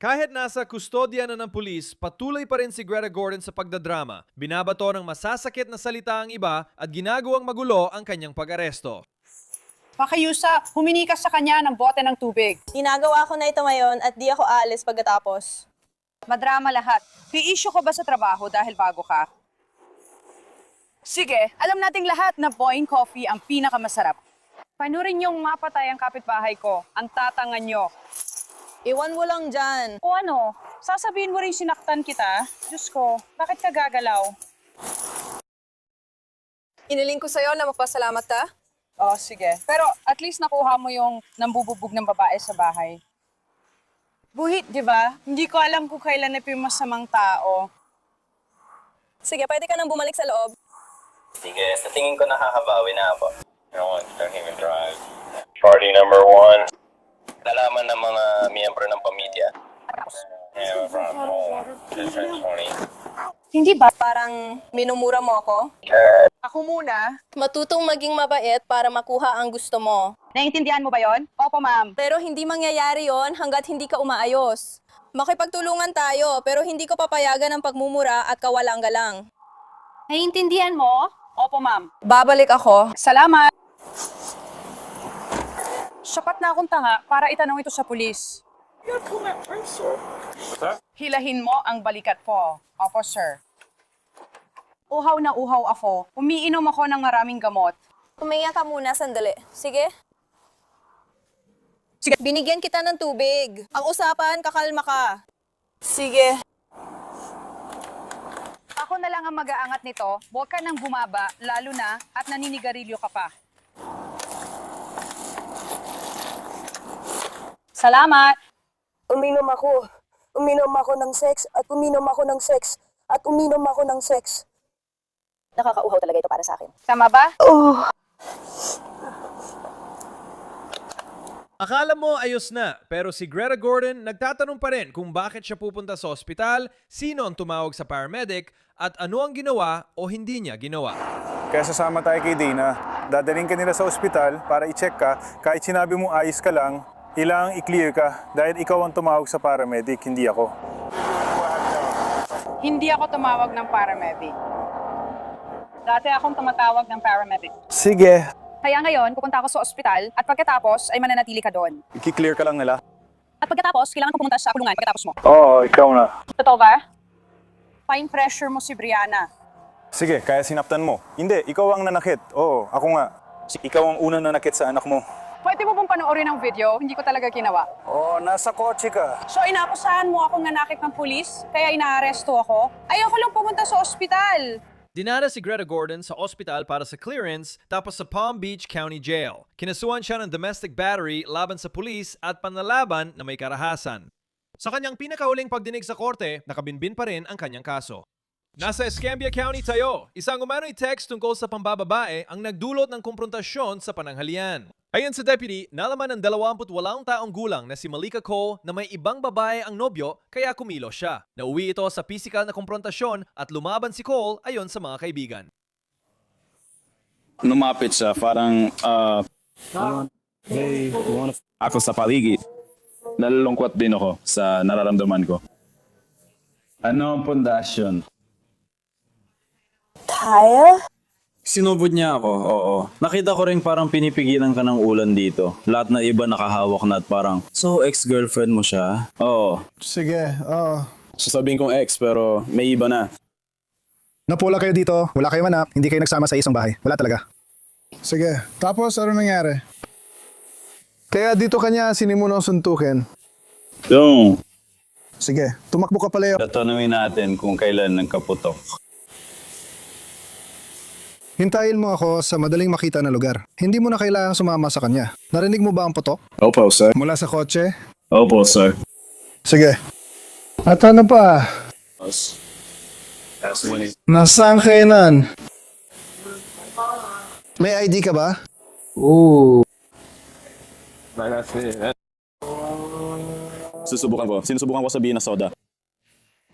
Kahit nasa kustodya na ng pulis, patuloy pa rin si Greta Gordon sa pagdadrama. Binabato ng masasakit na salita ang iba at ginagawang magulo ang kanyang pag-aresto. Pakiusap, humini ka sa kanya ng bote ng tubig. Ginagawa ko na ito ngayon at di ako aalis pagkatapos. Madrama lahat. May issue ko ba sa trabaho dahil bago ka? Sige, alam nating lahat na Boeing Coffee ang pinakamasarap. Panurin niyong mapatay ang kapitbahay ko. Ang tatangan niyo. Iwan mo lang dyan. O ano, sasabihin mo rin sinaktan kita? Diyos ko, bakit ka gagalaw? Iniling ko sa'yo na magpasalamat ka. Oh, sige. Pero at least nakuha mo yung nambububog ng babae sa bahay. Buhit, di ba? Hindi ko alam kung kailan na yung masamang tao. Sige, pwede ka nang bumalik sa loob. Sige, sa tingin ko nakakabawi na ako. I don't want to him drive. Party number 1. Nalaman ng mga miyembro ng pamilya. Yeah, from home. Different 20. Hindi ba? Parang minumura mo ako? Ako muna. Matutong maging mabait para makuha ang gusto mo. Naiintindihan mo ba yon? Opo, ma'am. Pero hindi mangyayari yon hanggat hindi ka umaayos. Makipagtulungan tayo, pero hindi ko papayagan ang pagmumura at kawalang-galang. Naiintindihan mo? Opo, ma'am. Babalik ako. Salamat. Sapat na akong tanga para itanong ito sa pulis. Hilahin mo ang balikat ko. Opo, sir. Uhaw na uhaw ako. Umiinom ako ng maraming gamot. Umiya ka muna, sandali. Sige? Sige. Binigyan kita ng tubig. Ang usapan, kakalma ka. Sige. Ako na lang ang mag-aangat nito. Huwag ka nang bumaba, lalo na at naninigarilyo ka pa. Salamat! Uminom ako. Uminom ako ng sex at uminom ako ng sex at uminom ako ng sex. Nakakauhaw talaga ito para sa akin. Tama ba? Akala mo ayos na, pero si Greta Gordon nagtatanong pa rin kung bakit siya pupunta sa ospital, sino ang tumawag sa paramedic, at ano ang ginawa o hindi niya ginawa. Kaya sasama tayo kay Dana. Dadaling ka nila sa ospital para i-check ka. Kahit sinabi mo ayos ka lang, ilang i-clear ka dahil ikaw ang tumawag sa paramedic, hindi ako. Hindi ako tumawag ng paramedic. Dati akong tumatawag ng paramedic. Sige. Kaya ngayon, pupunta ako sa ospital at pagkatapos ay mananatili ka doon. I-clear ka lang nila. At pagkatapos, kailangan ko pumunta sa kulungan pagkatapos mo. Oo, ikaw na. Totoo ba? Fine pressure mo si Brianna. Sige, kaya sinaptan mo. Hindi, ikaw ang nanakit. Oo, ako nga. Ikaw ang unang nanakit sa anak mo. Pwede mo bang panoorin ang video? Hindi ko talaga ginawa. Oo, nasa kotse ka. So inakusahan mo akong nanakit ng pulis? Kaya inaaresto ako? Ayoko lang pumunta sa ospital. Dinala si Greta Gordon sa ospital para sa clearance tapos sa Palm Beach County Jail. Kinasuhan siya ng domestic battery laban sa pulis at panlalaban na may karahasan. Sa kanyang pinakahuling pagdinig sa korte, nakabinbin pa rin ang kanyang kaso. Nasa Escambia County tayo, isang umano'y text tungkol sa pambababae ang nagdulot ng komprontasyon sa pananghalian. Ayon sa deputy, nalaman ng 28 taong gulang na si Malika Cole na may ibang babae ang nobyo kaya kumilos siya. Nauwi ito sa pisikal na komprontasyon at lumaban si Cole ayon sa mga kaibigan. Lumapit siya, parang ako sa paligid. Nalulungkot din ako sa nararamdaman ko. Ano ang pundasyon? Kyle? Sinubod niya ako, oo. Nakita ko rin parang pinipigilan ka ng ulan dito. Lahat na iba nakahawak na at parang, so ex-girlfriend mo siya? Oo. Sige, oo. Sasabihin kong ex pero may iba na. Napula kayo dito, wala kayo manap, hindi kayo nagsama sa isang bahay. Wala talaga. Sige, tapos ano nangyari? Kaya dito kanya sinimuno suntukin. Yung, Sige, tumakbo ka pala. tatanungin natin kung kailan nagkaputok. Hintayin mo ako sa madaling makita na lugar. Hindi mo na kailangang sumama sa kanya. Narinig mo ba ang putok? Opo, sir. Mula sa kotse? Opo, sir. Sige. At ano pa? Nasaan kayo nan? May ID ka ba? Ooh. Sinusubukan ko sabihin na soda.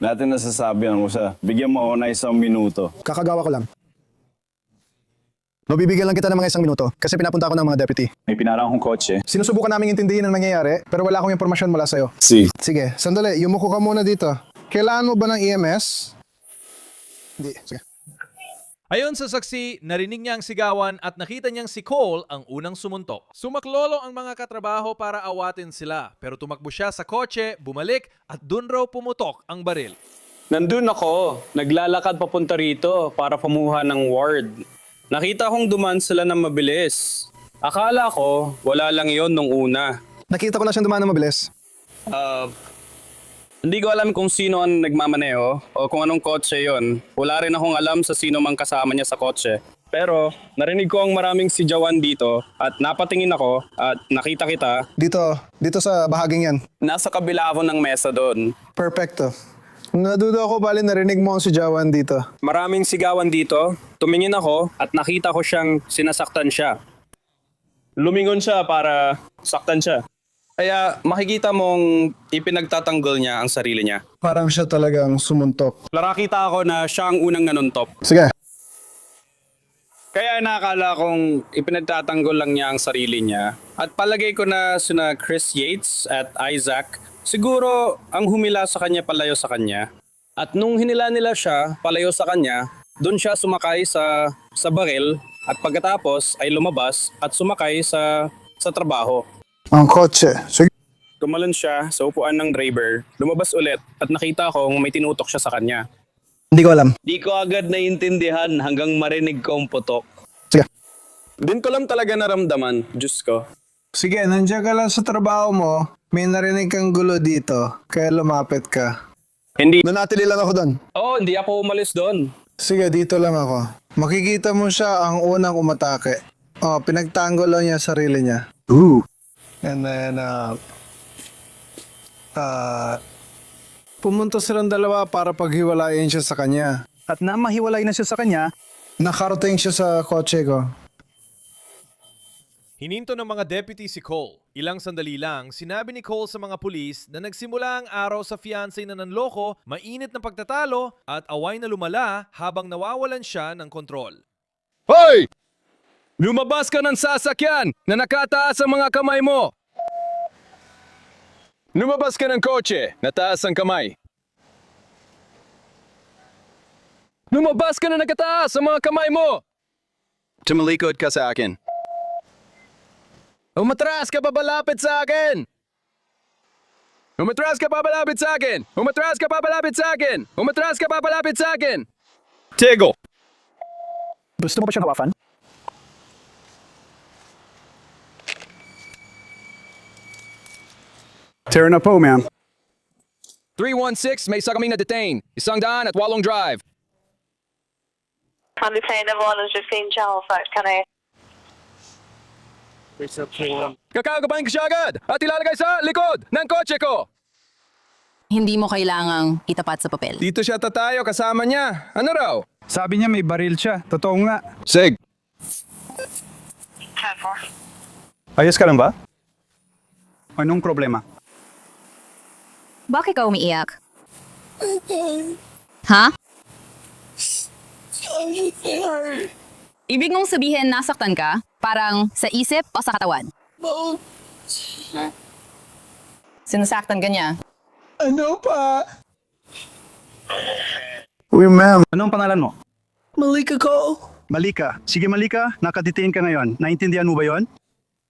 Natin nasasabihan mo siya. Bigyan mo ako na 1 minuto. Kakagawa ko lang. Mabibigyan lang kita ng mga 1 minuto kasi pinapunta ako ng mga deputy. May pinarang akong kotse. Sinusubukan namin intindihin ang nangyayari pero wala akong impormasyon mula sa'yo. Sige, sandali. Yumuko ka muna dito. Kailangan mo ba ng EMS? Hindi. Sige. Ayon sa saksi, narinig niya ang sigawan at nakita niyang si Cole ang unang sumuntok. Sumaklolo ang mga katrabaho para awatin sila pero tumakbo siya sa kotse, bumalik at dun raw pumutok ang baril. Nandun ako. Naglalakad papunta rito para pamuha ng ward. Nakita kong dumaan sila ng mabilis. Akala ko, wala lang yon nung una. Nakita ko na siyang dumaan ng mabilis. Hindi ko alam kung sino ang nagmamaneho o kung anong kotse yon. Wala rin akong alam sa sino mang kasama niya sa kotse. Pero narinig ko ang maraming sigawan dito at napatingin ako at nakita kita. Dito sa bahaging yan. Nasa kabila ako ng mesa doon. Perfecto. Naduda ako bali narinig mo ang sigawan dito. Maraming sigawan dito. Tumingin ako at nakita ko siyang sinasaktan siya. Lumingon siya para saktan siya. Kaya makikita mong ipinagtatanggol niya ang sarili niya. Parang siya talagang sumuntok. Nakita ako na siya ang unang nanuntop. Sige. Kaya nakakala kong ipinagtatanggol lang niya ang sarili niya. At palagay ko na sina Chris Yates at Isaac, siguro ang humila sa kanya palayo sa kanya. At nung hinila nila siya palayo sa kanya, doon siya sumakay sa baril at pagkatapos ay lumabas at sumakay sa trabaho. Ang kotse. Sige. Tumalon siya sa upuan ng driver, lumabas ulit at nakita kong may tinutok siya sa kanya. Hindi ko alam. Di ko agad naiintindihan hanggang marinig ko ang putok. Sige. Din ko lang talaga naramdaman, Diyos ko. Sige, nandiyan ka lang sa trabaho mo. May narinig kang gulo dito. Kaya lumapit ka. Hindi. Nanatili lang ako doon. Oo, hindi ako umalis doon. Sige, dito lang ako. Makikita mo siya ang unang umatake. Oh, pinagtanggol lang niya sarili niya. Ooh. And then, pumunta silang dalawa para paghiwalayin siya sa kanya. At na mahiwalay na siya sa kanya, nakarating siya sa kotse ko. Hininto ng mga deputy si Cole. Ilang sandali lang, sinabi ni Cole sa mga pulis na nagsimula ang araw sa fiancé na nanloko, mainit na pagtatalo at away na lumala habang nawawalan siya ng kontrol. Hoy! Lumabas ka ng sasakyan na nakataas ang mga kamay mo! Lumabas ka ng kotse na taas ang kamay. Lumabas ka na nakataas ang mga kamay mo! Tumalikod ka sa akin. Umatras ka pa palapit sa akin! Umatras ka pa palapit sa akin! Umatras ka pa palapit sa akin! Umatras ka pa palapit sa akin! Tego! Gusto mo ba siyang hawakan? Tara na po, ma'am. 316, may isa kaming na-detain. 100 at Walong Drive. On the plane of 115 Chalford, can I? Kakagabahin ko siya agad at ilalagay sa likod ng kotse ko. Hindi mo kailangang itapat sa papel. Dito siya tatayo kasama niya. Ano raw? Sabi niya may baril siya. Totoo nga. Sig. Ayos ka lang ba? Anong problema? Bakit ka umiiyak? Ha? Ibig mong sabihin nasaktan ka? Parang sa isip o sa katawan? Sinasaktan ka niya. Ano pa? Uy, ma'am. Anong pangalan mo? Malika ko. Malika. Sige, Malika. Nakadetain ka ngayon. Naintindihan mo ba yon?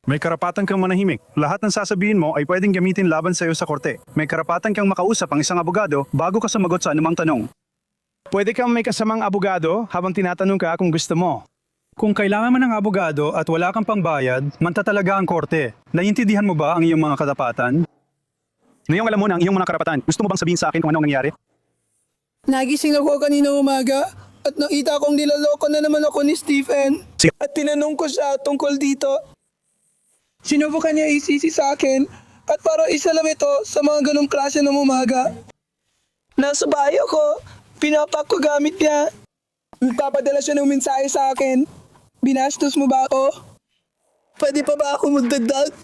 May karapatan kang manahimik. Lahat ng sasabihin mo ay pwedeng gamitin laban sa iyo sa korte. May karapatan kang makausap ang isang abogado bago ka sumagot sa anumang tanong. Pwede kang may kasamang abogado habang tinatanong ka kung gusto mo. Kung kailangan mo ng abogado at wala kang pangbayad, mantatalaga ang korte. Naiintindihan mo ba ang iyong mga katapatan? Ngayong alam mo na ang iyong mga karapatan, gusto mo bang sabihin sa akin kung ano ang nangyari? Nagising ako kanina umaga at nakita kong nilaloko na naman ako ni Stephen. Sige. At tinanong ko siya tungkol dito. Sinubukan niya isisi sa akin at para isa lang ito sa mga ganong klase ng umaga. Nasa bahay ako, pinapak ko gamit niya. Nagpapadala siya ng mensahe sa akin. Binastos mo ba ako? Pwede pa ba ako magdagdag?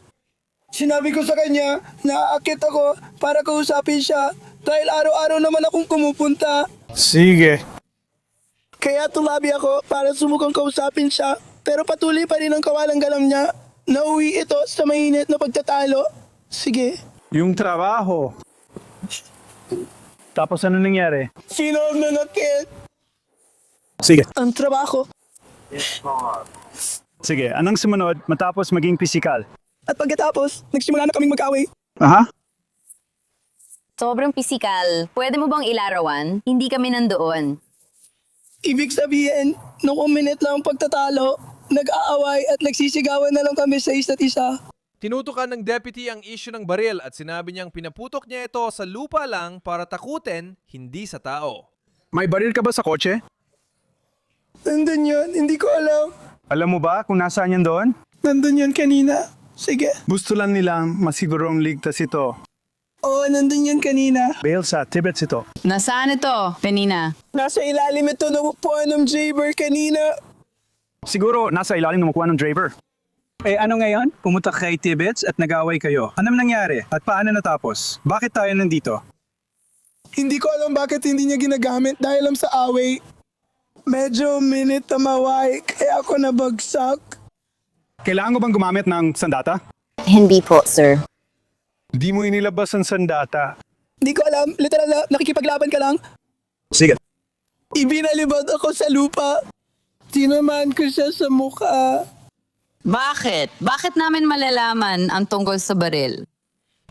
Sinabi ko sa kanya na aakit ako para kausapin siya dahil araw-araw naman akong pumupunta. Sige. Kaya tumabi ako para subukang kausapin siya pero patuloy pa rin ang kawalang galam niya. Nauwi ito sa mainit na pagtatalo. Sige. Yung trabaho. Tapos ano nangyari? Sino ang nanakit? Sige. Ang trabaho. Sige, anong sumunod matapos maging pisikal? At pagkatapos, nagsimula na kaming mag-away. Aha? Sobrang pisikal. Pwede mo bang ilarawan? Hindi kami nandoon. Ibig sabihin, nung uminit lang ang pagtatalo, nag-aaway at nagsisigawan na lang kami sa isa't isa. Tinutukan ng deputy ang issue ng baril at sinabi niyang pinaputok niya ito sa lupa lang para takutin, hindi sa tao. May baril ka ba sa kotse? Nandun yun, hindi ko alam. Alam mo ba kung nasaan yan doon? Nandun yun kanina. Sige. Gusto lang nilang masigurong ligtas ito. Oo, nandun yun kanina. Bail sa Tibets ito. Nasaan ito, Penina? Nasa ilalim ito ng upuan ng Jaber kanina. Siguro nasa ilalim ng upuan ng driver. Eh ano ngayon? Pumunta ka kay Tibets at nag-away kayo. Anong nangyari? At paano natapos? Bakit tayo nandito? Hindi ko alam bakit hindi niya ginagamit dahil lang sa away. Medyo minute na maway, kaya ako nabagsak. Kailangan ko bang gumamit ng sandata? Hindi po, sir. Di mo inilabas ang sandata. Hindi ko alam, literal na nakikipaglaban ka lang. Sige. Ibinalibad ako sa lupa. Tinamaan ko siya sa mukha. Bakit? Bakit namin malalaman ang tungkol sa baril?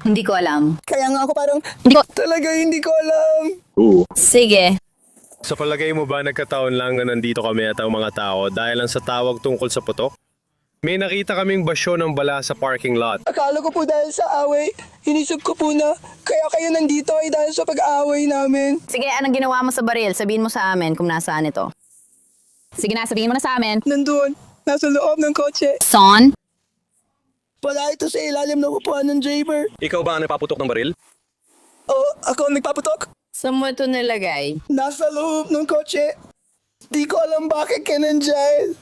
Hindi ko alam. Kaya nga ako parang, hindi ko alam. Sige. Sa palagay mo ba nagkataon lang na nandito kami at ang mga tao dahil lang sa tawag tungkol sa putok? May nakita kaming basyo ng bala sa parking lot. Akala ko po dahil sa away, inisip ko po na kaya kayo nandito ay dahil sa pag-aaway namin. Sige, anong ginawa mo sa baril? Sabihin mo sa amin kung nasaan ito. Sige na, sabihin mo na sa amin. Nandun, nasa loob ng kotse. Son? Wala ito sa ilalim ng upuan ng Jaber. Ikaw ba ang nagpaputok ng baril? Oo, ako ang nagpaputok. Saan mo ito nilagay? Nasa loob ng kotse. Di ko alam bakit ka nandyan.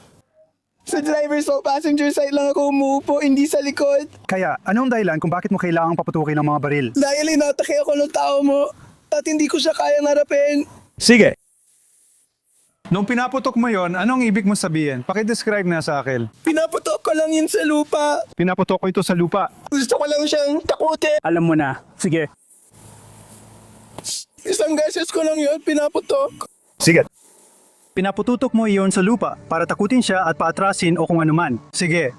Sa driver's o passenger side lang ako umuupo, hindi sa likod. Kaya, anong dahilan kung bakit mo kailangang paputukin ng mga baril? Dahil inatake ako ng tao mo at hindi ko siya kayang harapin. Sige. Nung pinaputok mo yon, anong ibig mo sabihin? Pakidescribe na sa akin. Pinaputok ko lang yun sa lupa. Pinaputok ko ito sa lupa. Gusto ko lang siyang takutin. Alam mo na. Sige. Isang beses ko lang yun, pinaputok. Sige. Pinapututok mo iyon sa lupa para takutin siya at paatrasin o kung anuman. Sige.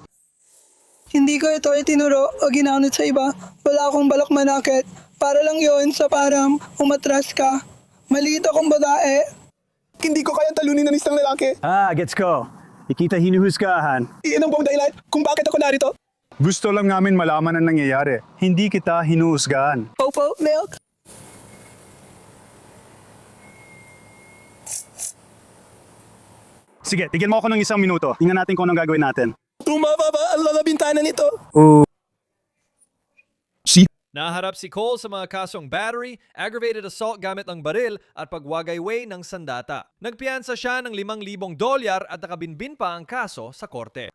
Hindi ko ito itinuro o ginamit sa iba. Wala akong balak manakit. Para lang yon sa parang umatras ka. Maliit akong babae. Hindi ko kayang talunin ng isang lalaki. Gets ko. Ikita hinuhusgahan. Iyan ang buong dahilan kung bakit ako narito. Gusto lang namin malaman ang nangyayari. Hindi kita hinuhusgahan. Popo, milk. Sige, tigyan mo ako ng 1 minuto. Tingnan natin kung anong gagawin natin. Tumaba ba ang lalabintana nito? Naharap si Cole sa mga kasong battery, aggravated assault gamit ang baril at pagwagayway ng sandata. Nagpiyansa siya ng $5,000 at nakabinbin pa ang kaso sa korte.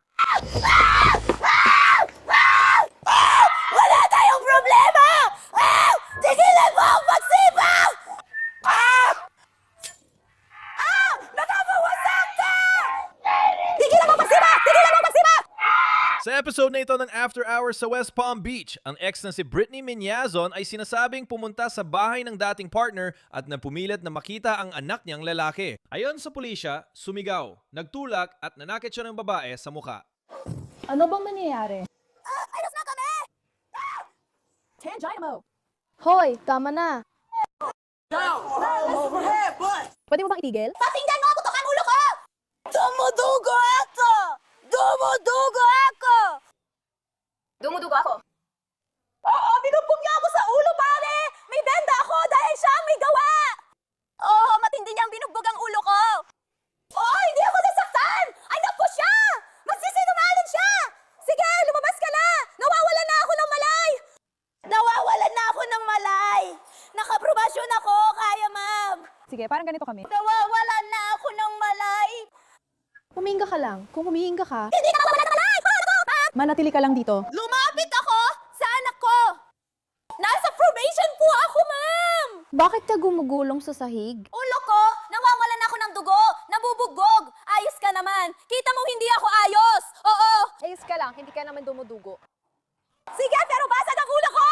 Wala tayong problema! Tigilan mo ang pagsipa! Nakabawasak ka! Tigilan mo ang pagsipa! Tigilan mo ang pagsipa! Sa episode na ito ng After Hours sa West Palm Beach, ang ex na si Britney Miñazon ay sinasabing pumunta sa bahay ng dating partner at napumilit na makita ang anak niyang lalaki. Ayon sa pulisya, sumigaw, nagtulak at nanakit siya ng babae sa muka. Ano bang nangyayari? Ayos na kami! Ten Dynamo! Hoy, tama na. Pwede mo bang itigil? Pakinggan mo ako, tukang ulo ko! Dumudugo ako! Dumudugo ako! Dumudugo ako. Oo, binugbog niya ako sa ulo, pare! May benda ako dahil siya ang may gawa! Oo, matindi niyang binugbog ang ulo ko! Oo, hindi ako nasaktan! Anak ko siya! Magsisinungaling siya! Sige, lumabas ka na! Nawawalan na ako ng malay! Nawawalan na ako ng malay! Nakaprobasyon ako, kaya ma'am! Sige, parang ganito kami. Nawawalan na ako ng malay! Humihinga ka lang. Kung humihinga ka, Hindi na mawalan ng malay! manatili ka lang dito. Lumapit ako sa anak ko! Nasa probation po ako, ma'am! Bakit ka gumugulong sa sahig? Ulo ko, nawawalan ako ng dugo, nabubugbog. Ayos ka naman. Kita mo hindi ako ayos. Oo. Ayos ka lang, hindi ka naman dumudugo. Sige, pero basag ang ulo ko!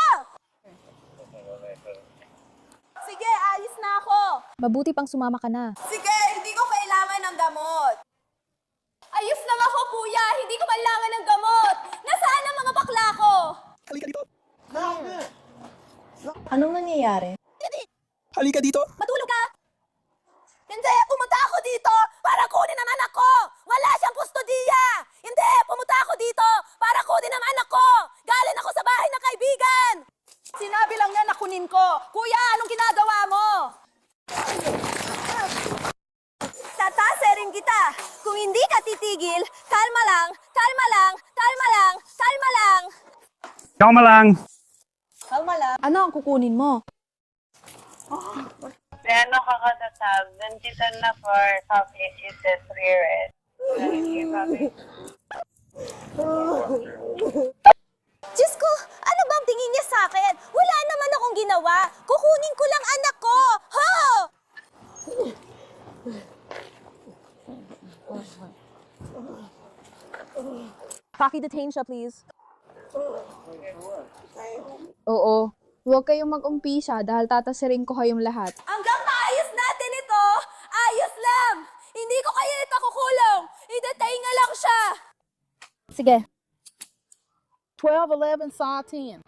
Sige, ayos na ako. Mabuti pang sumama ka na. Sige, hindi ko kailangan ng gamot. Ayos lang ako, kuya. Hindi ko kailangan ng gamot. Nasaan ang mga bakla ko? Halika dito! Anong nangyayari? Halika dito! Matulog ka! Hindi, pumunta ako dito para kunin ang anak ko! Wala siyang kustodiya! Hindi, pumunta ako dito para kunin ang anak ko! Galing ako sa bahay ng kaibigan! Sinabi lang niya na kunin ko. Kuya, anong ginagawa mo? Tataserin kita. Kung hindi ka titigil, kalma lang, kalma lang, kalma lang, kalma lang. Kalma lang. Kalma lang. Ano ang kukunin mo? Then nakakatatag, nandito na for coffee, she said, rear it. Diyos ko, ano bang tingin niya sa akin? Wala naman akong ginawa. Kukunin ko lang anak ko. Ho! Paki-detain siya, please. Oo. Huwag kayong mag-umpisa dahil tatasirin ko kayong lahat. Hanggang maayos natin ito, ayos lang. Hindi ko kayo ipakukulong. I-detain nga lang siya. Sige. 12, 11, saw 10.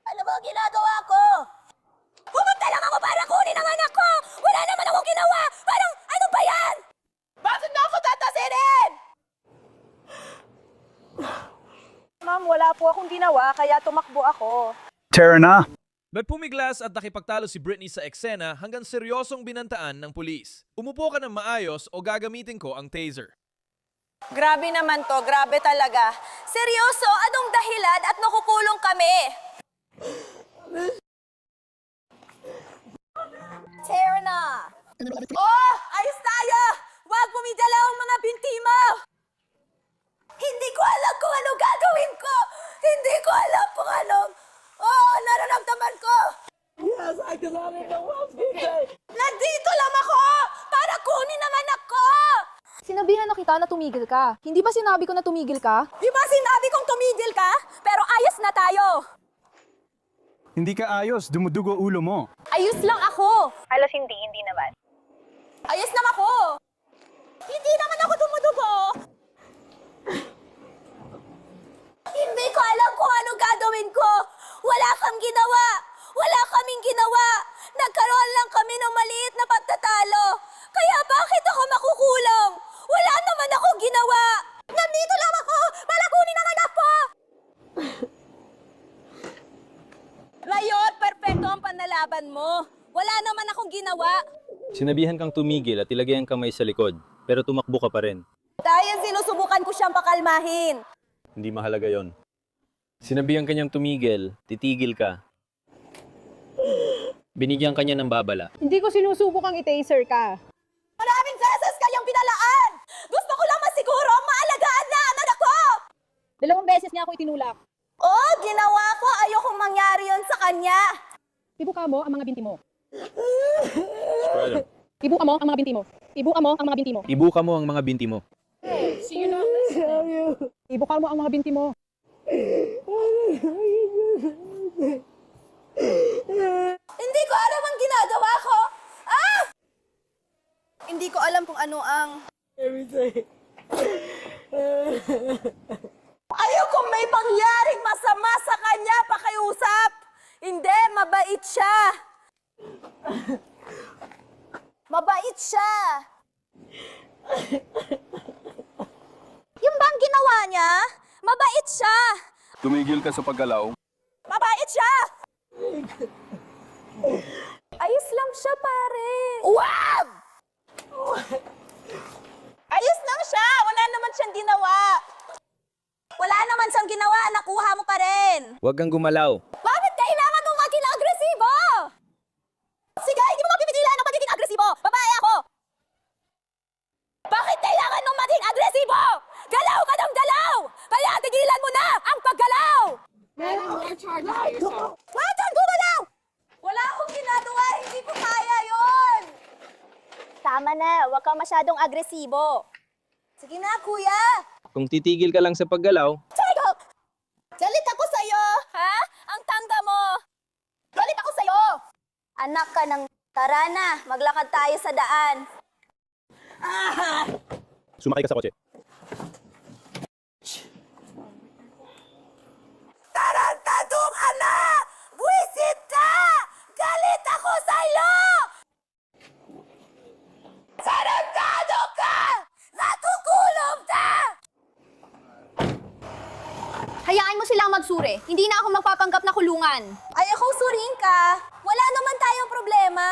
Ano ba ang ginagawa ko? Pumunta lang ako para kunin ang anak ko! Wala naman akong ginawa! Parang, ano ba yan? Bakit na ako tatasirin? Ma'am, wala po akong ginawa, kaya tumakbo ako. Tara na. Nagpumiglas at nakipagtalo si Britney sa eksena hanggang seryosong binantaan ng pulis. Umupo ka ng maayos o gagamitin ko ang taser. Grabe naman to, grabe talaga. Seryoso, anong dahilan at nakukulong kami? Tara na! Oh, ayos tayo! Huwag pumidala ang mga binti mo! Hindi ko alam kung anong gagawin ko! Hindi ko alam kung anong... Oh, nararamdaman ko! Yes, I can only know what's Nandito lang ako para kunin ang anak ko! Sinabihan na kita na tumigil ka. Hindi ba sinabi ko na tumigil ka? Di ba sinabi kong tumigil ka? Pero ayos na tayo! Hindi ka ayos, dumudugo ulo mo. Ayos lang ako! Halos hindi naman. Ayos lang ako! Hindi naman ako dumudugo! Hindi ko alam kung ano gagawin ko! Wala kang ginawa! Wala kaming ginawa! Nagkaroon lang kami ng maliit na pagtatalo! Kaya bakit ako makukulong? Wala naman akong ginawa! Nandito lang ako para kunin ang anak ko! Ngayon, perfecto ang panlalaban mo! Wala naman akong ginawa! Sinabihan kang tumigil at ilagay ang kamay sa likod, pero tumakbo ka pa rin. Dahil sinusubukan ko siyang pakalmahin! Hindi mahalaga yon. Sinabihan kanyang tumigil, titigil ka. Binigyan kanya ng babala. Hindi ko sinusubukang i-taser ka. Maraming beses kayong pinalaan! Gusto ko lang masiguro maalagaan na ang anak ko! 2 beses niya ako itinulak. Oh, ginawa ko. Ayokong mangyari yon sa kanya. Ibuka mo ang mga binti mo. Ibuka mo ang mga binti mo. Ibuka mo ang mga binti mo. Ibuka mo ang mga binti mo. Ibuka mo ang mga binti mo. Hindi ko alam ang ginagawa ko. Ah! Hindi ko alam kung ano ang... Ayokong may pangyaring masama sa kanya pakiusap. Hindi, mabait siya. Mabait siya. Yung bang ginawa niya? Mabait siya. Tumigil ka sa paggalaw. Mabait siya. Ayos lang siya, pare. Wow! Ayos lang siya. Wala naman siyang ginawa. Wala naman siyang ginawa. Nakuha mo pa rin. Huwag kang gumalaw. Bakit kailangan mong maging agresibo? Sige, hindi mo mapipigilan ang pagiging agresibo. Babae ako. Bakit kailangan mong maging agresibo? Galaw ka ng galaw! Kaya tigilan mo na ang paggalaw! Wag kang gumalaw! Wala akong ginagawa. Hindi ko kaya yon. Tama na. Huwag kang masyadong agresibo. Sige na, kuya. Kung titigil ka lang sa paggalaw, Chico! Galit ako sa'yo! Ha? Ang tanda mo! Galit ako sa'yo! Anak ka ng... Tara na, maglakad tayo sa daan. Sumakay ka sa kotse. Tarantadong anak! Buwisit ka! Galit ako sa'yo! Tarantado ka! Natukulong ka! Hayaan mo silang magsuri. Hindi na ako magpapanggap na kulungan. Ayokong suriin ka. Wala naman tayong problema.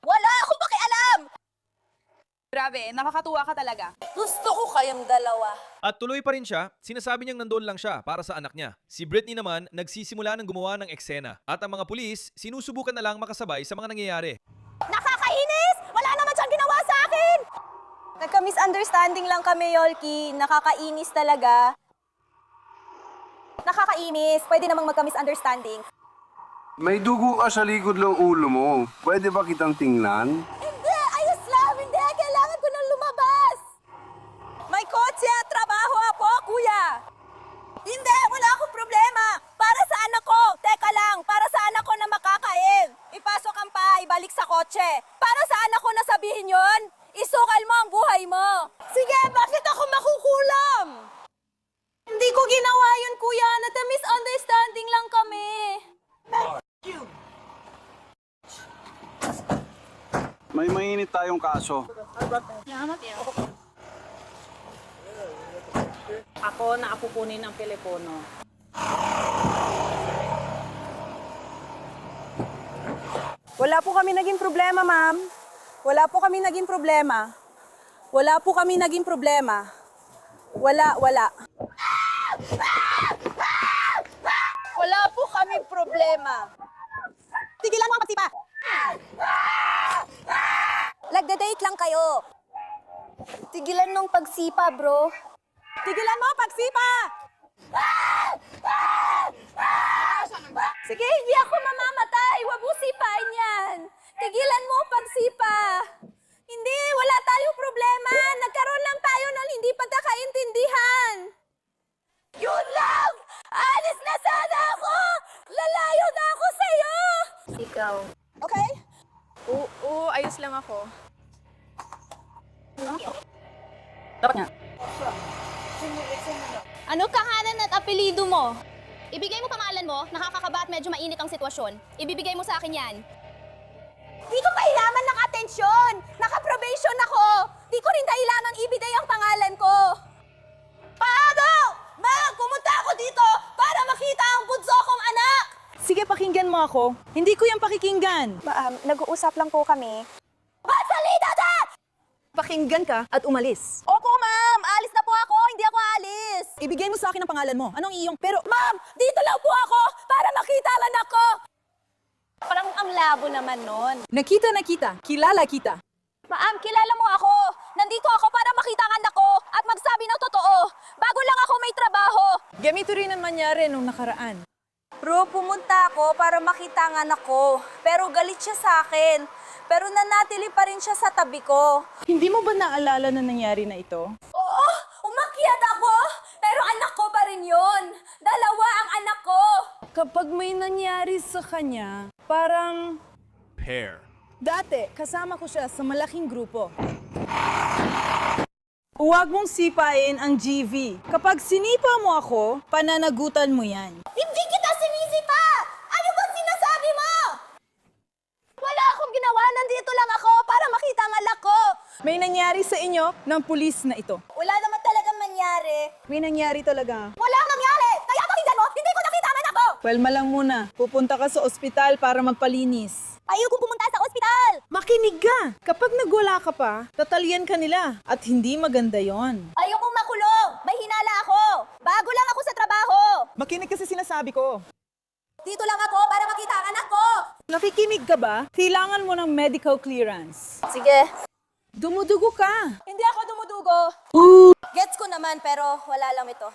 Wala akong pakialam! Grabe, nakakatuwa ka talaga. Gusto ko kayong dalawa. At tuloy pa rin siya, sinasabi niyang nandoon lang siya para sa anak niya. Si Britney naman, nagsisimula ng gumawa ng eksena. At ang mga pulis, sinusubukan na lang makasabay sa mga nangyayari. Nakakainis! Wala naman siyang ginawa sa akin! Nagka-misunderstanding lang kami, Yolki. Nakakainis talaga. Nakakainis. Pwede namang magka-misunderstanding. May dugo ka sa likod ng ulo mo. Pwede ba kitang tingnan? Hindi! Ayos lang! Hindi! Kailangan ko nang lumabas! May kotse at trabaho ako, kuya! Hindi! Wala akong problema! Para sa anak ko! Teka lang! Para sa anak ko na makakain! Ipasok ang pa, ibalik sa kotse! Para sa anak ko na sabihin yon, isukal mo ang buhay mo! Sige! Bakit ako makukulam? Hindi ko ginawa yun, kuya! Nagka-misunderstanding lang kami! May mainit tayong kaso. Ako na kukunin ang telepono. Wala po kami naging problema, ma'am. Wala po kami naging problema. Wala po kami naging problema. Wala. Wala po kami problema. Tigilan mo ang pagsipa! Nagde-date lang kayo. Tigilan nung pagsipa, bro. Tigilan mo ang pagsipa! Sige, hindi ako mamamatay. Huwag mo sipain yan. Tigilan mo ang pagsipa. Hindi, wala tayong problema. Nagkaroon lang tayo ng hindi pagkakaintindihan. Yun lang! Alis na sana ako! Lalayo na ako sa'yo! Ikaw. Okay? Oo, ayos lang ako. Dapat nga. Ano kahanan at apelido mo? Ibigay mo pangalan mo, nakakakaba at medyo mainit ang sitwasyon. Ibibigay mo sa akin yan. Di ko kailangan ng atensyon! Naka-probation ako! Di ko rin kailangan ibigay ang pangalan ko! Paano? Ma, pumunta ako dito para makita ang bunso kong anak! Sige, pakinggan mo ako. Hindi ko yan pakikinggan. Nag-uusap lang po kami. Magsalita ka! Pakinggan ka at umalis. Opo, ma'am! Alis na po ako! Hindi ako alis! ibigay mo sa akin ang pangalan mo. Anong iyong... Pero, Ma'am, dito lang po ako para makita ang anak ko. Parang ang labo naman nun. nakita na kita. Kilala kita. Ma'am, kilala mo ako. Nandito ako para makita ang anak ko at magsabi ng totoo. Bago lang ako may trabaho. Ganito rin ang mangyari nung nakaraan. Bro, pumunta ako para makita ang anak ko. Pero galit siya sa akin. Pero nanatili pa rin siya sa tabi ko. Hindi mo ba naalala na nangyari na ito? Oo, umakyat ako. Pero anak ko pa rin yun. Dalawa ang anak ko. Kapag may nangyari sa kanya, parang... Pair. Dati, kasama ko siya sa malaking grupo. Huwag mong sipain ang GV. Kapag sinipa mo ako, pananagutan mo yan. Hindi kita sinisipa! Ano ba sinasabi mo? Wala akong ginawa. Nandito lang ako para makita ang anak ko. May nangyari sa inyo ng pulis na ito. Wala naman talagang mangyari. May nangyari talaga. Wala nangyari! Kaya pakinggan mo, hindi ko nakita ang anak ko! Palma lang muna. Pupunta ka sa ospital para magpalinis. Ayokong pumunta sa ospital! Makinig ka! Kapag nagwala ka pa, tatalyan ka nila. At hindi maganda yon. Ayokong makulong! May hinala ako! Bago lang ako sa trabaho! Makinig kasi sinasabi ko. Dito lang ako para makita ang anak ko! Nakikinig ka ba? Kailangan mo ng medical clearance. Sige. Dumudugo ka. Hindi ako dumudugo. Gets ko naman pero wala lang ito.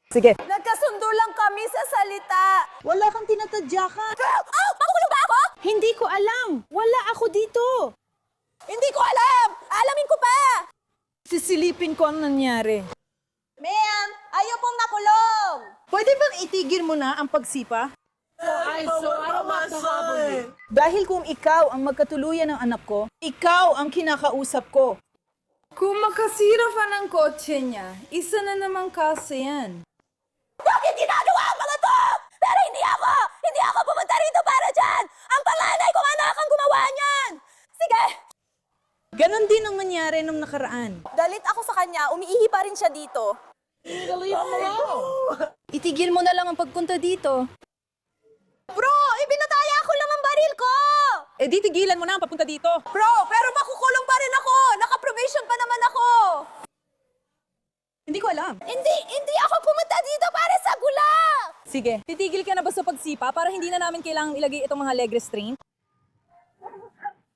Sige. Nagkasundo lang kami sa salita. Wala kang tinatadya ka. Oh! Makukulong ba ako? Hindi ko alam. Wala ako dito. Hindi ko alam! Alamin ko pa! Sisilipin ko ang nangyari. Ma'am, ayaw pong makulong! Pwede bang itigil mo na ang pagsipa? Dahil kung ikaw ang magkatuluyan ng anak ko, ikaw ang kinakausap ko. Kung makasira pa ng kotse niya, isa na naman kasi yan. Bakit ginagawa ang mga to? Pero hindi ako! Hindi ako pumunta rito para dyan! Ang panganay kong anak ang gumawa niyan! Sige! Ganon din ang nangyari nung nakaraan. Dalit ako sa kanya, umiihi pa rin siya dito. Itigil mo na lang ang pagpunta dito. Bro, ibinataya ko lang ang baril ko! Eh di tigilan mo na ang papunta dito. Bro, pero makukulong pa rin ako! Naka-probation pa naman ako! Hindi ko alam. Hindi ako pumunta dito para sa gula! Sige, titigil ka na ba sa pagsipa para hindi na namin kailangang ilagay itong mga leg restraint?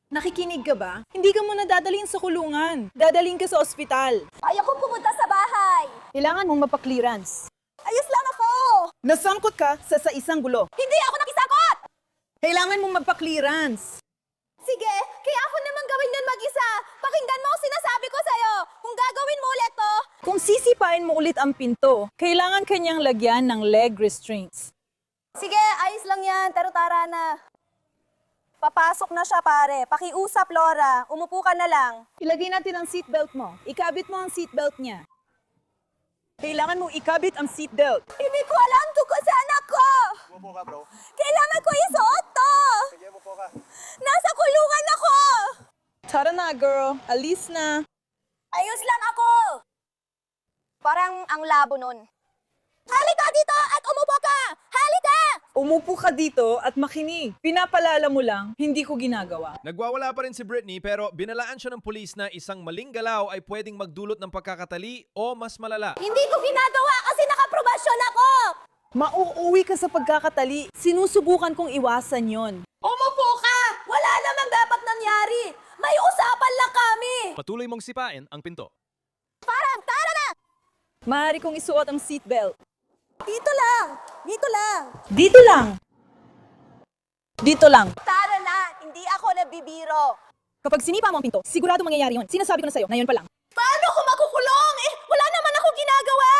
Nakikinig ka ba? Hindi ka muna dadalhin sa kulungan. Dadalhin ka sa ospital. Ayoko pumunta sa bahay! Kailangan mong mapa-clearance. Ayos lang ako! Nasangkot ka sa isang gulo. Hindi ako nakisakot! Kailangan mong magpa-clearance. Sige, kaya ako naman gawin nun mag-isa. Pakinggan mo ang sinasabi ko sa'yo. Kung gagawin mo ulit to, Kung sisipain mo ulit ang pinto, kailangan kanyang lagyan ng leg restraints. sige, ayos lang yan, pero tara na. Papasok na siya, pare. Pakiusap, Laura. Umupo ka na lang. Ilagay natin ang seatbelt mo. Ikabit mo ang seatbelt niya. Kailangan mo ikabit ang seatbelt. Hindi ko alam tungkol sa anak ko. Umupo ka, bro. Kailangan ko isuot to. Sige, umupo ka. Nasa kulungan ako. Tara na, girl. Alis na. Ayos lang ako. Parang ang labo nun. Halika dito at umupo ka! Halika! Umupo ka dito at makinig. Pinapalala mo lang, hindi ko ginagawa. Nagwawala pa rin si Britney pero binalaan siya ng pulis na isang maling galaw ay pwedeng magdulot ng pagkakatali o mas malala. Hindi ko ginagawa kasi nakaprobasyon ako! Mauuwi ka sa pagkakatali. Sinusubukan kong iwasan yon. Umupo ka! Wala namang dapat nangyari! May usapan lang kami! Patuloy mong sipain ang pinto. Parang, tara na! Maaari kong isuot ang seatbelt. Dito lang! Dito lang! Dito lang. Dito lang. Tara na! Hindi ako nabibiro! Kapag sinipa mo ang pinto, sigurado mangyayari yon. Sinasabi ko na sa'yo, na yun pa lang. Paano ko makukulong? Wala naman ako ginagawa!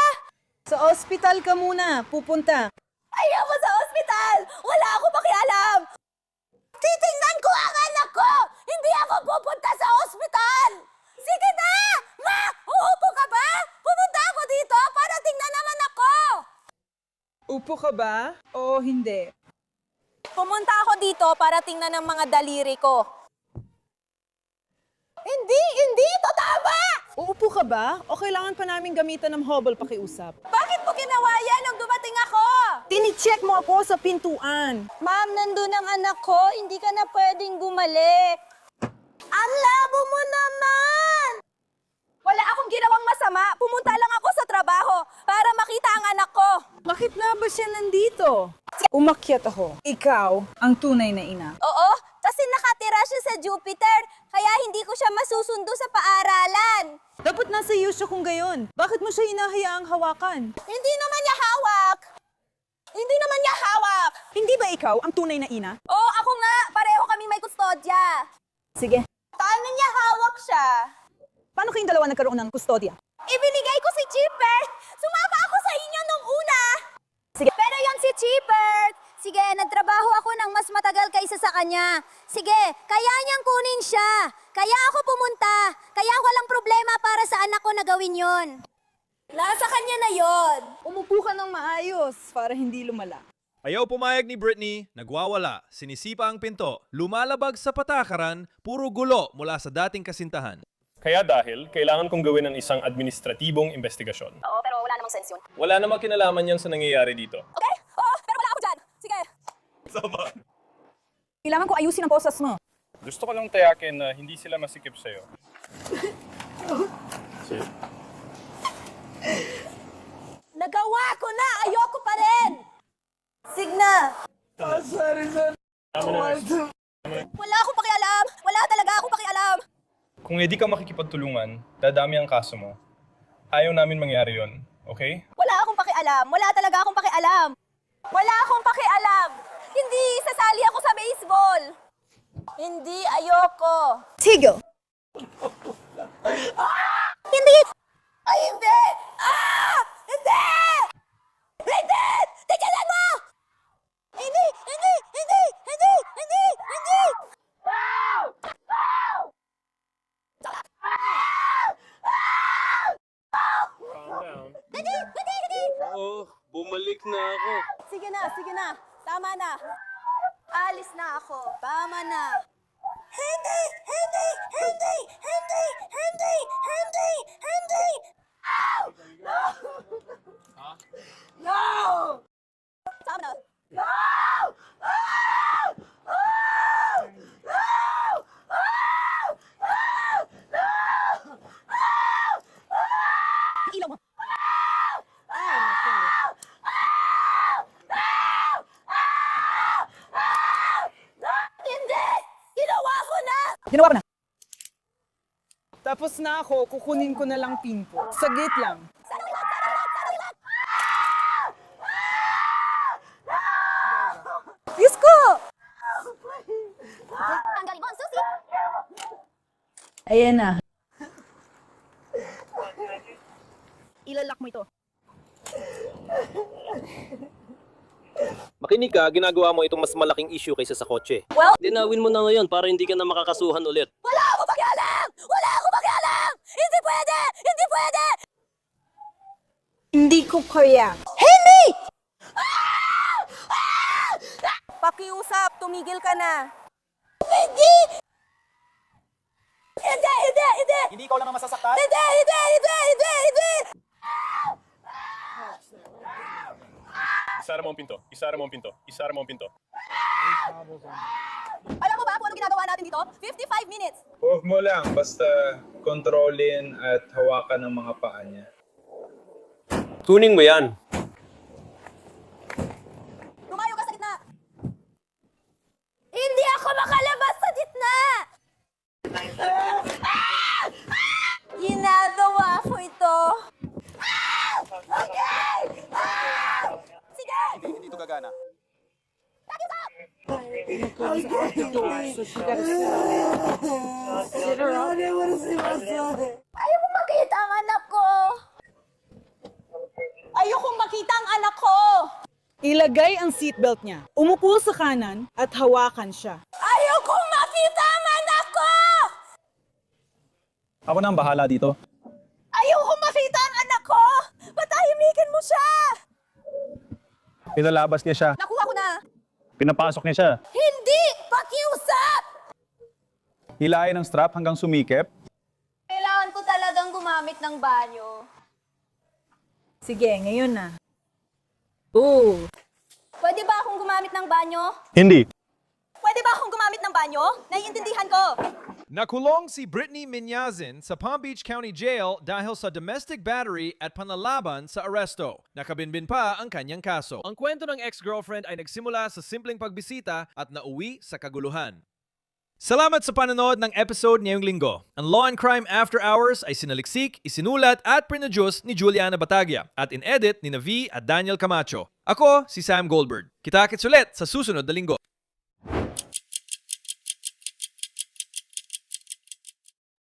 Sa ospital ka muna, pupunta. Ayoko sa ospital! Wala ako pakialam! Titingnan ko ang anak ko! Hindi ako pupunta sa ospital! Sige na! Ma! Uupo ka ba? Pumunta ako dito para tingnan naman ako! Upo ka ba o hindi? Pumunta ako dito para tingnan ang mga daliri ko. Hindi ito tama! Uupo ka ba o kailangan pa namin gamitan ng hobble pakiusap? Bakit mo ginawa yan nung dumating ako? Tinicheck mo ako sa pintuan. Ma'am, nandun ang anak ko. Hindi ka na pwedeng gumalik. Ang labo mo naman! Wala akong ginawang masama. Pumunta lang ako sa trabaho para makita Bakit na ba siya nandito? Umakyat ako. Ikaw ang tunay na ina. Oo, kasi nakatira siya sa Jupiter, kaya hindi ko siya masusundo sa paaralan. Dapat nasa iyo siya kung gayon. Bakit mo siya hinahayaang hawakan? Hindi naman niya hawak! Hindi naman niya hawak! Hindi ba ikaw ang tunay na ina? Oo, ako nga. Pareho kami may kustodya. Sige. Paano niya hawak siya? Paano kayong dalawa nagkaroon ng kustodya? Ibinigay ko si Chipper. Sumama ako sa inyo nung una. Sige. Pero yon si Chipper. Sige, nagtrabaho ako ng mas matagal kaysa sa kanya. Sige, kaya niyang kunin siya. Kaya ako pumunta. Kaya walang problema para sa anak ko na gawin yon. Nasa kanya na yon. Umupo ka ng maayos para hindi lumala. Ayaw pumayag ni Britney, nagwawala, sinisipa ang pinto, lumalabag sa patakaran, puro gulo mula sa dating kasintahan. Kaya dahil, kailangan kong gawin ng isang administratibong investigasyon. Oo, pero wala namang sense yun. Wala namang kinalaman yan sa nangyayari dito. Okay? Oo, pero wala ako dyan. Sige. Kailangan ko ayusin ang boses mo. Gusto ko lang tayakin na hindi sila masikip sa'yo. Nagawa ko na! Ayoko pa rin! Signa! Wala akong pakialam! Wala talaga akong pakialam! Kung hindi ka makikipagtulungan, dadami ang kaso mo. Ayaw namin mangyari yon, okay? Wala akong pakialam! Wala talaga akong pakialam! Wala akong pakialam! Hindi! Sasali ako sa baseball! Hindi! Ayoko! Tigil! Hindi! Ay, hindi! Ah! Hindi! Hindi! Tigilan mo! Hindi! Hindi! Hindi! Hindi! Hindi! Hindi! Hindi! Hindi! Hindi! Oo, bumalik na ako. Sige na! Sige na! Tama na! Alis na ako! Tama na! Hindi! Hindi! Hindi! Hindi! Hindi! Hindi! Hindi! No! No! Tama na! No! Ilaw mo! Hindi! Ginawa ko na! Ginawa ko na! Tapos na ako, kukunin ko na lang pin ko. Saglit lang. Diyos ko! Tanggalin mo ang susi! Ayan na. Ilalak mo ito. Makinig ka, ginagawa mo itong mas malaking issue kaysa sa kotse. Well, Dinawin mo na ngayon para hindi ka na makakasuhan ulit. wala akong pakialam! Wala akong pakialam! Hindi pwede! Hindi pwede! Hindi ko kaya. Henry! Pakiusap, tumigil ka na. Hindi! Hindi! Hindi! Hindi! Hindi ikaw lang ang masasaktan? Hindi! Hindi! Hindi! Hindi! Hindi! Isara mo ang pinto. Isara mo ang pinto. Isara mo ang pinto. Alam mo ba kung ano ginagawa natin dito? 55 minutes! Huwag mo lang, basta kontrolin at hawakan ang mga paa niya. Tuning mo yan. Tumayo ka sa gitna! Hindi ako makalabas sa gitna! Ginagawa ko ito! Okay! Sige! Hindi ito gagana. Ayaw mo makita ang anak ko! Ayokong makita ang anak ko! Ilagay ang seatbelt niya. Umupo sa kanan at hawakan siya. Ayokong makita ang anak ko! Ako na ang bahala dito. Ayokong makita ang anak ko! Patahimikin mo siya! Pinalabas niya siya. Nakuha ko na! Pinapasok niya siya. Hindi! Pakiusap! Hilahin ang strap hanggang sumikip. Kailangan ko talagang gumamit ng banyo. Sige, ngayon na. Oo. Pwede ba akong gumamit ng banyo? Hindi. Pwede ba akong gumamit ng banyo? Naiintindihan ko. Nakulong si Brittany Minyazin sa Palm Beach County Jail dahil sa domestic battery at panlalaban sa aresto. Nakabinbin pa ang kanyang kaso. Ang kwento ng ex-girlfriend ay nagsimula sa simpleng pagbisita at nauwi sa kaguluhan. Salamat sa panonood ng episode ngayong linggo. Ang Law and Crime After Hours ay sinaliksik, isinulat at produce ni Juliana Bataglia at in-edit ni V at Daniel Camacho. Ako si Sam Goldberg. Kita-kits ulit sa susunod na linggo.